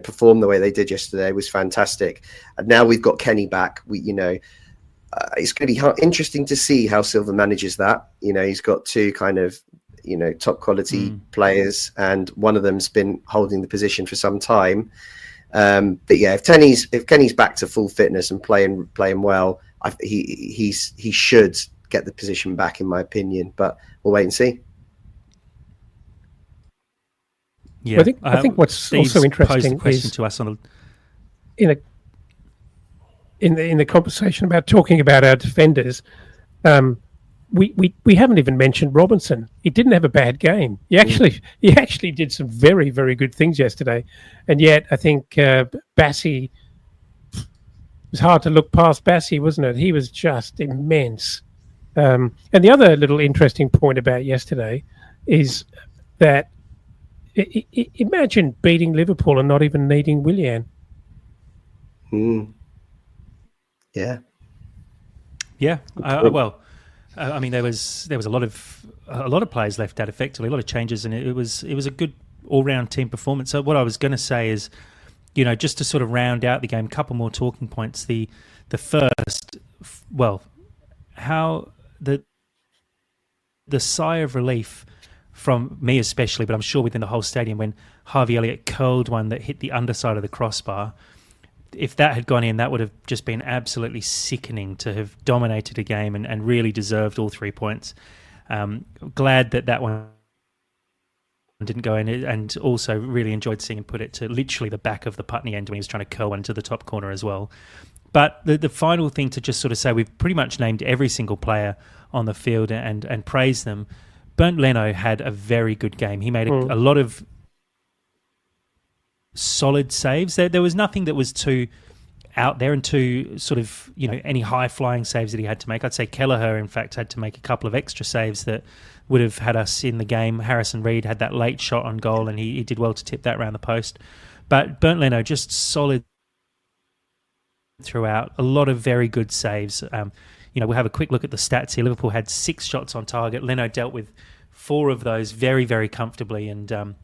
perform the way they did yesterday was fantastic. And now we've got Kenny back. It's going to be interesting to see how Silva manages that. He's got two kind of top quality players, and one of them's been holding the position for some time. But yeah, if Kenny's back to full fitness and playing well, he should get the position back, in my opinion. But we'll wait and see. Yeah, I think what's Steve's also interesting posed a question is to us on in the conversation about talking about our defenders. We haven't even mentioned Robinson. He didn't have a bad game. He actually did some very, very good things yesterday, and yet I think Bassey. It was hard to look past Bassey, wasn't it? He was just immense. And the other little interesting point about yesterday is that imagine beating Liverpool and not even needing Willian. Yeah. Yeah. I mean, there was a lot of players left out effectively, a lot of changes, and it was a good all-round team performance. So what I was going to say is, just to sort of round out the game, a couple more talking points. The first, how the sigh of relief from me especially, but I'm sure within the whole stadium, when Harvey Elliott curled one that hit the underside of the crossbar. If that had gone in, that would have just been absolutely sickening to have dominated a game and really deserved all 3 points. Glad that one didn't go in, and also really enjoyed seeing him put it to literally the back of the Putney end when he was trying to curl one to the top corner as well. But the final thing to just sort of say, we've pretty much named every single player on the field and praised them. Bernd Leno had a very good game. He made a lot of solid saves. There was nothing that was too out there and too sort of, any high-flying saves that he had to make. I'd say Kelleher, in fact, had to make a couple of extra saves that would have had us in the game. Harrison Reed had that late shot on goal, and he did well to tip that around the post. But Bernd Leno, just solid throughout. A lot of very good saves. We'll have a quick look at the stats here. Liverpool had 6 shots on target. Leno dealt with 4 of those very, very comfortably. And,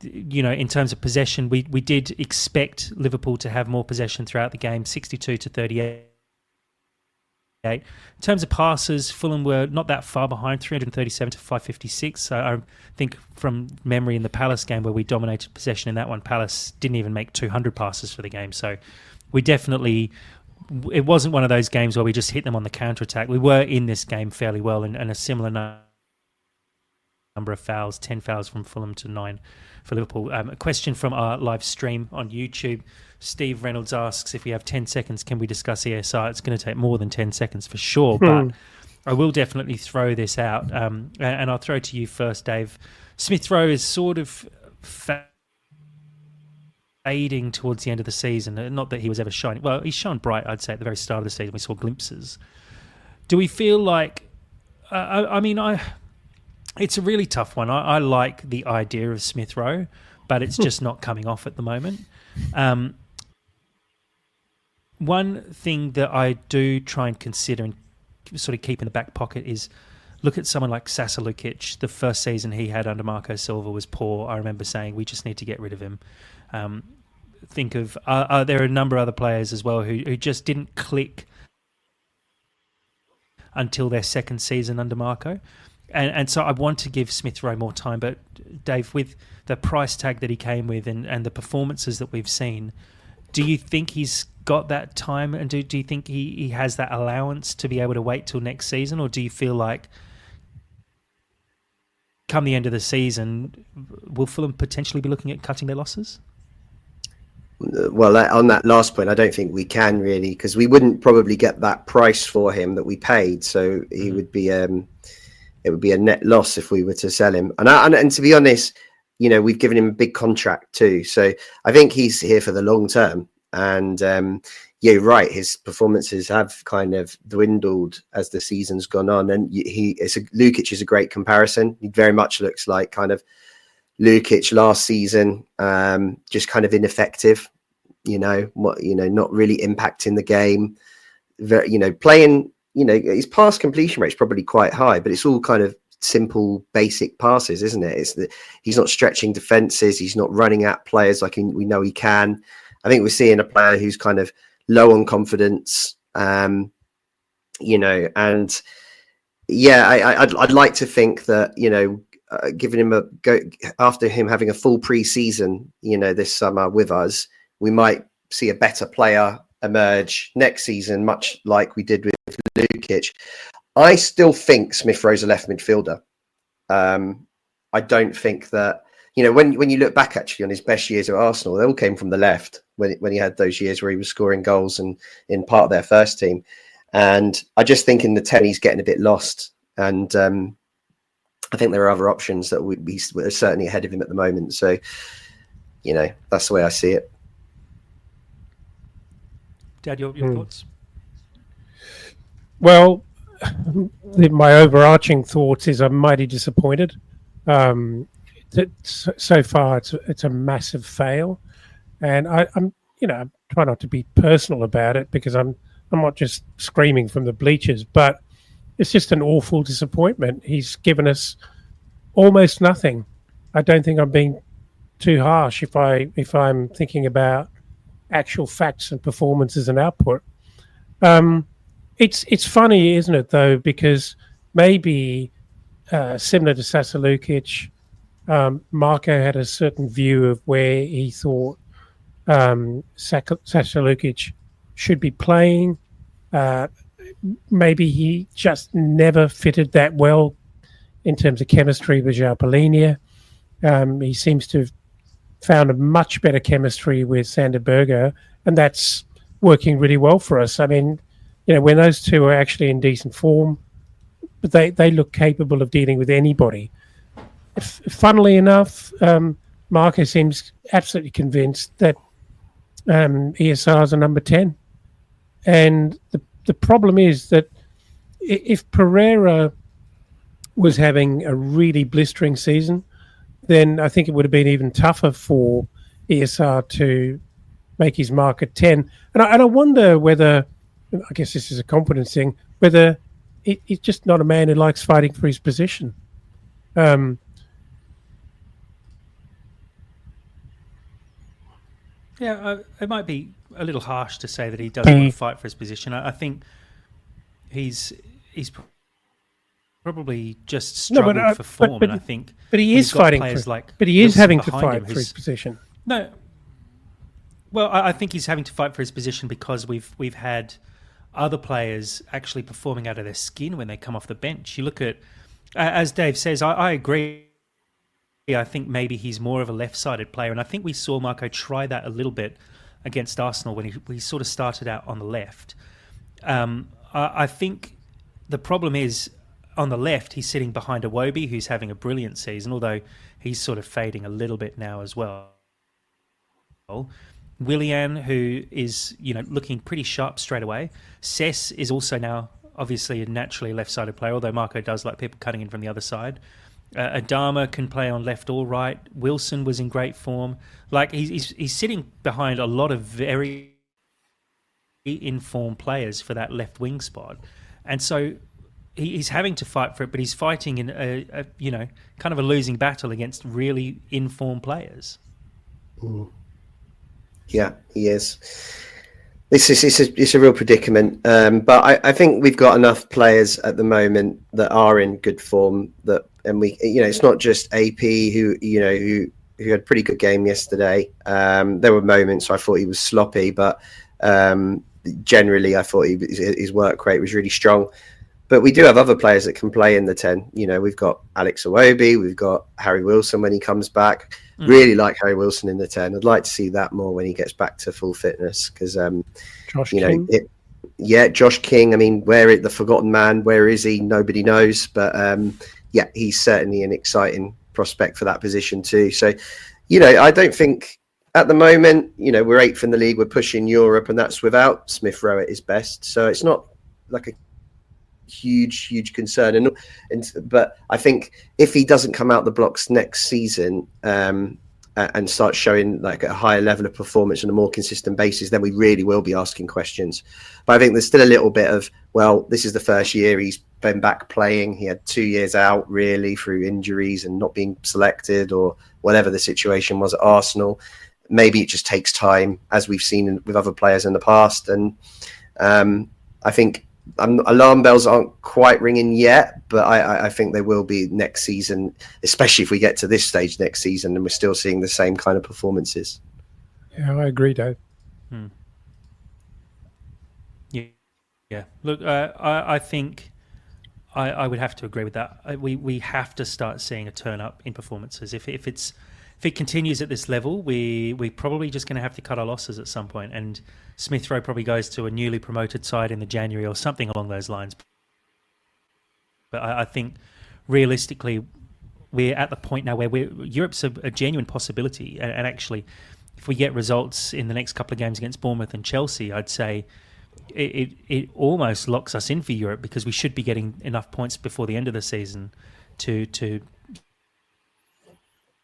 in terms of possession, we did expect Liverpool to have more possession throughout the game, 62 to 38. In terms of passes, Fulham were not that far behind, 337 to 556. So I think from memory in the Palace game where we dominated possession in that one, Palace didn't even make 200 passes for the game. So we definitely... It wasn't one of those games where we just hit them on the counter-attack. We were in this game fairly well, and a similar number of fouls, 10 fouls from Fulham to 9 for Liverpool. A question from our live stream on YouTube. Steve Reynolds asks, if we have 10 seconds, can we discuss ESR? It's going to take more than 10 seconds for sure, but I will definitely throw this out. And I'll throw to you first, Dave. Smith Rowe is sort of fading towards the end of the season. Not that he was ever shining. Well, he's shone bright, I'd say, at the very start of the season. We saw glimpses. Do we feel like... it's a really tough one. I like the idea of Smith Rowe, but it's just not coming off at the moment. One thing that I do try and consider and sort of keep in the back pocket is look at someone like Sasa Lukic. The first season he had under Marco Silva was poor. I remember saying we just need to get rid of him. Think of there are a number of other players as well who just didn't click until their second season under Marco. And so I want to give Smith Rowe more time. But Dave, with the price tag that he came with and the performances that we've seen, do you think he's got that time? And do you think he has that allowance to be able to wait till next season? Or do you feel like come the end of the season, will Fulham potentially be looking at cutting their losses? Well, on that last point, I don't think we can really, because we wouldn't probably get that price for him that we paid. So he would be... it would be a net loss if we were to sell him. And to be honest, we've given him a big contract too. So I think he's here for the long term. And you're right, his performances have kind of dwindled as the season's gone on. And Lukic is a great comparison. He very much looks like kind of Lukic last season, just kind of ineffective. Not really impacting the game. Playing. His pass completion rate is probably quite high, but it's all kind of simple, basic passes, isn't it? It's that he's not stretching defenses. He's not running at players like we know he can. I think we're seeing a player who's kind of low on confidence, and I'd like to think that, giving him a go after him having a full pre-season, this summer with us, we might see a better player emerge next season, much like we did with Lukic. I still think Smith Rowe's a left midfielder. I don't think that, when you look back actually on his best years at Arsenal, they all came from the left when he had those years where he was scoring goals and in part of their first team. And I just think in the 10, he's getting a bit lost. And I think there are other options that we're certainly ahead of him at the moment. So, that's the way I see it. Dad, your thoughts? Well, my overarching thoughts is I'm mighty disappointed. So far, it's a massive fail, and I'm try not to be personal about it because I'm not just screaming from the bleachers, but it's just an awful disappointment. He's given us almost nothing. I don't think I'm being too harsh if I'm thinking about actual facts and performances and output. It's funny, isn't it, though, because maybe similar to Sasa Lukic, Marco had a certain view of where he thought Sasa Lukic should be playing. Maybe he just never fitted that well in terms of chemistry with João Palhinha. He seems to have found a much better chemistry with Sander Berger, and that's working really well for us. I mean, when those two are actually in decent form, but they look capable of dealing with anybody. Funnily enough, Marco seems absolutely convinced that ESR is a number 10. And the problem is that if Pereira was having a really blistering season, then I think it would have been even tougher for ESR to make his mark at 10. And I wonder whether, I guess this is a confidence thing, whether he's just not a man who likes fighting for his position. It might be a little harsh to say that he doesn't want to fight for his position. I think he's probably just struggled for form, and I think. But he is fighting for. But he is having to fight for his position. No. Well, I think he's having to fight for his position because we've had other players actually performing out of their skin when they come off the bench. You look at, as Dave says, I agree. I think maybe he's more of a left-sided player, and I think we saw Marco try that a little bit against Arsenal when he sort of started out on the left. I think the problem is on the left, he's sitting behind Iwobi, who's having a brilliant season, although he's sort of fading a little bit now as well. Willian, who is looking pretty sharp straight away. Cess is also now obviously a naturally left-sided player, although Marco does like people cutting in from the other side. Adama can play on left or right. Wilson was in great form. Like he's sitting behind a lot of very informed players for that left wing spot, and so he's having to fight for it. But he's fighting in a kind of a losing battle against really informed players. Yeah, he is. It's a real predicament, but I think we've got enough players at the moment that are in good form and we it's not just AP who had a pretty good game yesterday. There were moments I thought he was sloppy, but generally I thought his work rate was really strong. But we do have other players that can play in the 10. We've got Alex Iwobi, we've got Harry Wilson when he comes back. Really like Harry Wilson in the 10. I'd like to see that more when he gets back to full fitness because, Josh King. Josh King. I mean, the forgotten man? Where is he? Nobody knows. But he's certainly an exciting prospect for that position too. So, I don't think at the moment, we're 8th in the league. We're pushing Europe, and that's without Smith Rowe at his best. So it's not like a huge concern, but I think if he doesn't come out the blocks next season and start showing like a higher level of performance on a more consistent basis, then we really will be asking questions. But I think there's still a little bit of, well, this is the first year he's been back playing. He had 2 years out really through injuries and not being selected or whatever the situation was at Arsenal. Maybe it just takes time, as we've seen with other players in the past. And I think alarm bells aren't quite ringing yet, but I think they will be next season, especially if we get to this stage next season and we're still seeing the same kind of performances. Yeah, I agree, Dave. Yeah. Look, I think I would have to agree with that. We have to start seeing a turn up in performances. If it continues at this level, we probably just going to have to cut our losses at some point. And Smith Rowe probably goes to a newly promoted side in the January or something along those lines. But I think realistically, we're at the point now where Europe's a genuine possibility. And actually, if we get results in the next couple of games against Bournemouth and Chelsea, I'd say it almost locks us in for Europe, because we should be getting enough points before the end of the season to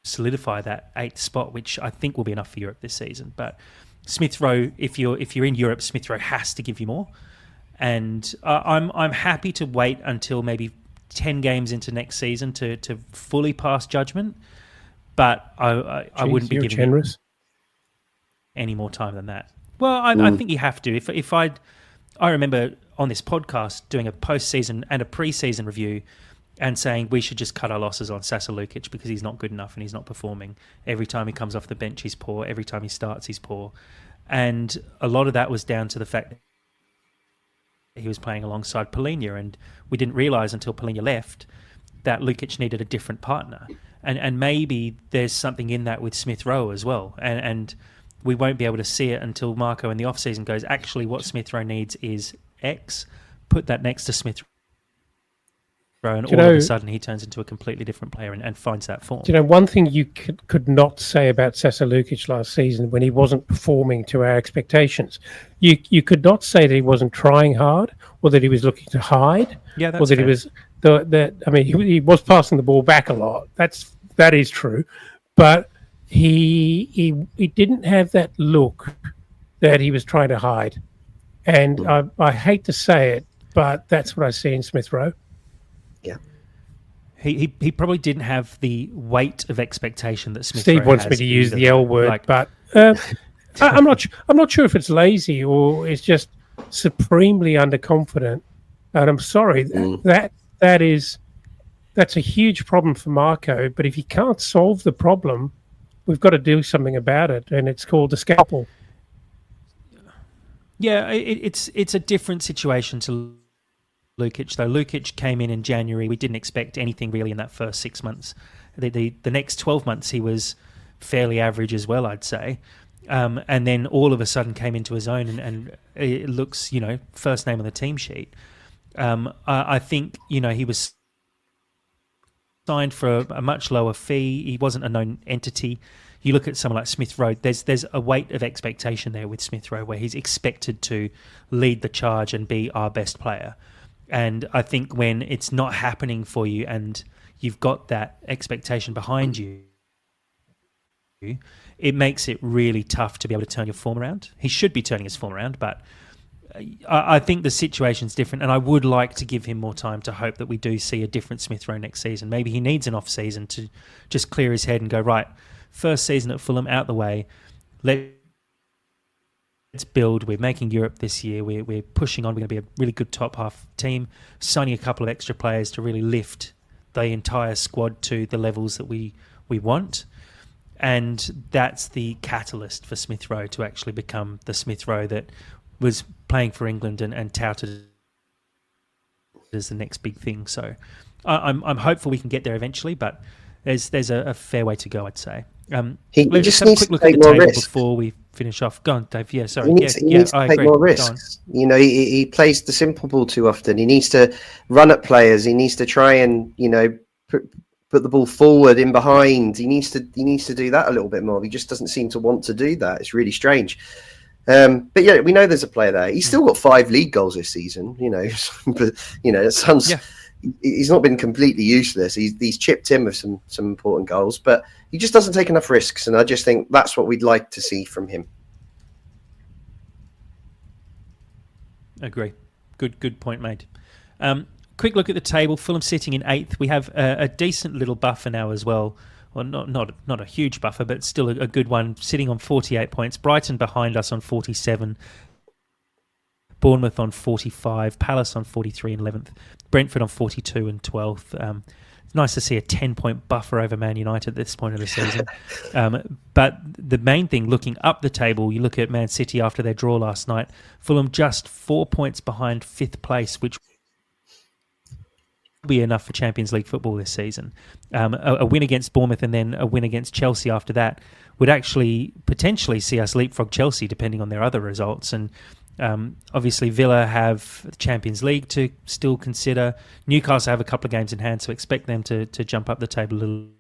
solidify that 8th spot, which I think will be enough for Europe this season. But Smith Rowe, if you're in Europe, Smith Rowe has to give you more. And I'm happy to wait until maybe 10 games into next season to fully pass judgment. But I wouldn't be giving him any more time than that. Well, I think you have to. If I remember on this podcast doing a post-season and a pre-season review and saying we should just cut our losses on Sasa Lukic because he's not good enough and he's not performing. Every time he comes off the bench, he's poor. Every time he starts, he's poor. And a lot of that was down to the fact that he was playing alongside Palhinha, and we didn't realise until Palhinha left that Lukic needed a different partner. And maybe there's something in that with Smith Rowe as well. And we won't be able to see it until Marco in the off-season goes, actually what Smith Rowe needs is X. Put that next to Smith Rowe, and all of a sudden he turns into a completely different player and finds that form. One thing you could not say about Sasa Lukic last season when he wasn't performing to our expectations, you could not say that he wasn't trying hard or that he was looking to hide. Yeah, that's or that fair. he was he was passing the ball back a lot. That is true, but he didn't have that look that he was trying to hide, and I hate to say it, but that's what I see in Smith Rowe. Yeah, he probably didn't have the weight of expectation that Smith Steve Rowe wants has me to use either. the L word, but I'm not sure if it's lazy or it's just supremely underconfident. And I'm sorry, that's a huge problem for Marco. But if he can't solve the problem, we've got to do something about it, and it's called a scalpel. Yeah, it's a different situation to Lukic, though. Lukic came in January. We didn't expect anything really in that first 6 months. The next 12 months he was fairly average as well, I'd say. And then all of a sudden came into his own and it looks, first name on the team sheet. I think, he was signed for a much lower fee. He wasn't a known entity. You look at someone like Smith Rowe, there's a weight of expectation there with Smith Rowe where he's expected to lead the charge and be our best player. And I think when it's not happening for you and you've got that expectation behind you, it makes it really tough to be able to turn your form around. He should be turning his form around, but I think the situation's different, and I would like to give him more time to hope that we do see a different Smith Rowe next season. Maybe he needs an off-season to just clear his head and go, right, first season at Fulham out the way, let's build. We're making Europe this year. We're pushing on. We're going to be a really good top half team, signing a couple of extra players to really lift the entire squad to the levels that we want. And that's the catalyst for Smith Rowe to actually become the Smith Rowe that was playing for England and touted as the next big thing. So I'm hopeful we can get there eventually, but there's a fair way to go, I'd say. He Let's just have a needs quick to look at take the more table risks. before we finish off. Go on, Dave. Yeah, sorry. He needs to I take agree. more Go on. risks. He plays the simple ball too often. He needs to run at players. He needs to try and put the ball forward in behind. He needs to do that a little bit more. He just doesn't seem to want to do that. It's really strange. But yeah, we know there's a player there. He's still got 5 league goals this season. But it sounds. Yeah. He's not been completely useless. He's chipped in with some important goals, but he just doesn't take enough risks. And I just think that's what we'd like to see from him. Agree. Good point made. quick look at the table. Fulham sitting in 8th. We have a decent little buffer now as well. Well, not a huge buffer, but still a good one, sitting on 48 points. Brighton behind us on 47. Bournemouth on 45. Palace on 43 and 11th. Brentford on 42 and 12th. It's nice to see a 10-point buffer over Man United at this point of the season. But the main thing, looking up the table, you look at Man City after their draw last night. Fulham just 4 points behind 5th place, which will be enough for Champions League football this season. A win against Bournemouth and then a win against Chelsea after that would actually potentially see us leapfrog Chelsea, depending on their other results. And obviously Villa have the Champions League to still consider. Newcastle have a couple of games in hand, so expect them to jump up the table a little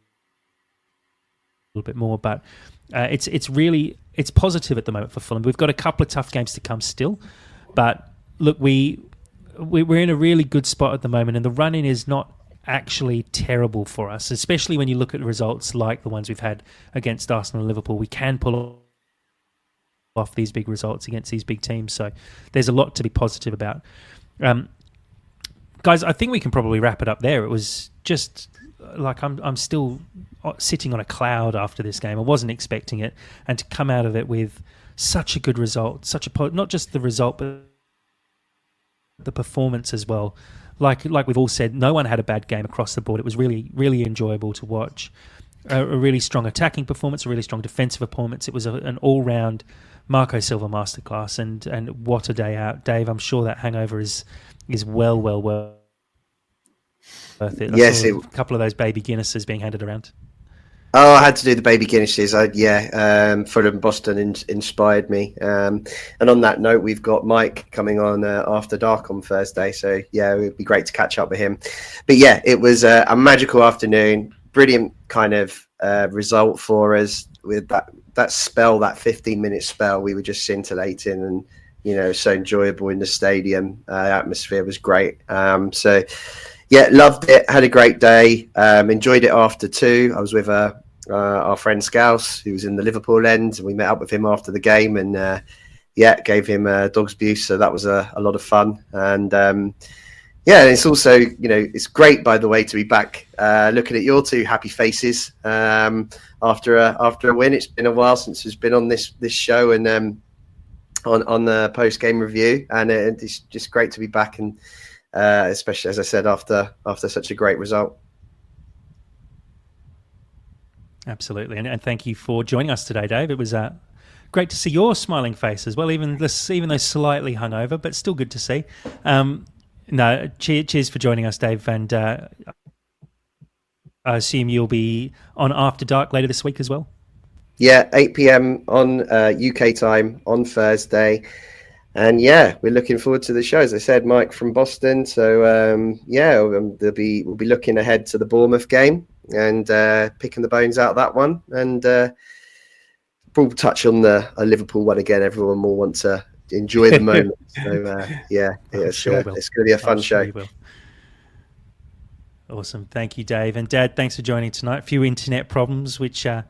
bit more. But it's positive at the moment for Fulham. We've got a couple of tough games to come still, but look, we're in a really good spot at the moment, and the run-in is not actually terrible for us, especially when you look at results like the ones we've had against Arsenal and Liverpool. We can pull off these big results against these big teams, so there's a lot to be positive about. Guys, I think we can probably wrap it up there. It was just like I'm still sitting on a cloud after this game. I wasn't expecting it, and to come out of it with such a good result, not just the result, but the performance as well. Like we've all said, no one had a bad game across the board. It was really, really enjoyable to watch. A really strong attacking performance, a really strong defensive performance. It was an all-round Marco Silva masterclass, and what a day out. Dave, I'm sure that hangover is well worth it. Yes, I saw a couple of those baby Guinnesses being handed around. Oh, I had to do the baby Guinnesses. Fulham Boston inspired me. And on that note, we've got Mike coming on after dark on Thursday. So yeah, it would be great to catch up with him. But yeah, it was a magical afternoon. Brilliant kind of result for us with that spell, that 15-minute spell. We were just scintillating and, so enjoyable in the stadium. Atmosphere was great. So yeah, loved it. Had a great day. Enjoyed it after too. I was with our friend Scouse, who was in the Liverpool end, and we met up with him after the game and gave him dog's abuse. So that was a lot of fun. And it's also, it's great, by the way, to be back looking at your two happy faces after a win. It's been a while since we've been on this show and on the post game review, and it's just great to be back, and especially, as I said, after such a great result. Absolutely, and thank you for joining us today, Dave. It was great to see your smiling face as well, even though slightly hungover, but still good to see. Cheers for joining us, Dave, and I assume you'll be on After Dark later this week as well? Yeah, 8 p.m. on UK time on Thursday. And yeah, we're looking forward to the show. As I said, Mike from Boston. So we'll be looking ahead to the Bournemouth game and picking the bones out of that one. And we'll touch on the Liverpool one again. Everyone will want to enjoy the moment. So it's going to be a fun show. Awesome. Thank you, Dave. And Dad, thanks for joining tonight. A few internet problems, which are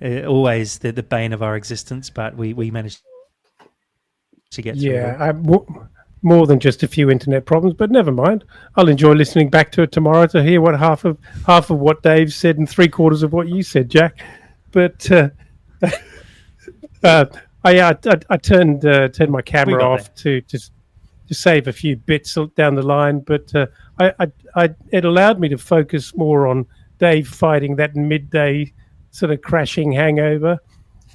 always the bane of our existence, but we managed to get through. Yeah, more than just a few internet problems, but never mind. I'll enjoy listening back to it tomorrow to hear what half of what Dave said and 3/4 of what you said, Jack. But I turned my camera off to save a few bits down the line, but it allowed me to focus more on Dave fighting that midday sort of crashing hangover,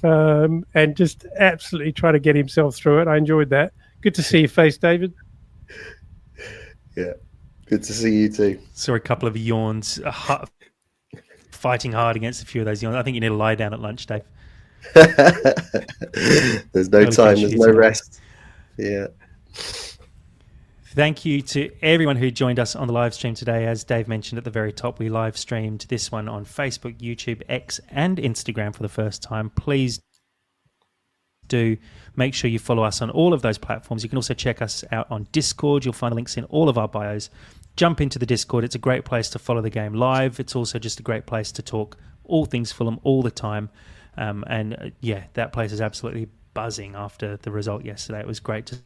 and just absolutely try to get himself through it. I enjoyed that. Good to see your face, David. Yeah, good to see you too. Saw a couple of yawns, fighting hard against a few of those yawns. I think you need to lie down at lunch, Dave. There's no time, there's no rest. Yeah. Thank you to everyone who joined us on the live stream today. As Dave mentioned at the very top, we live streamed this one on Facebook, YouTube, X, and Instagram for the first time. Please do make sure you follow us on all of those platforms. You can also check us out on Discord. You'll find links in all of our bios. Jump into the Discord. It's a great place to follow the game live. It's also just a great place to talk all things Fulham all the time. That place is absolutely buzzing after the result yesterday. It was great to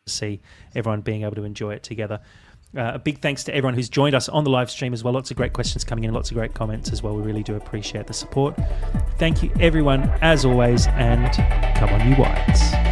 see everyone being able to enjoy it together. A big thanks to everyone who's joined us on the live stream as well. Lots of great questions coming in, lots of great comments as well. We really do appreciate the support. Thank you, everyone, as always, and come on, you Whites.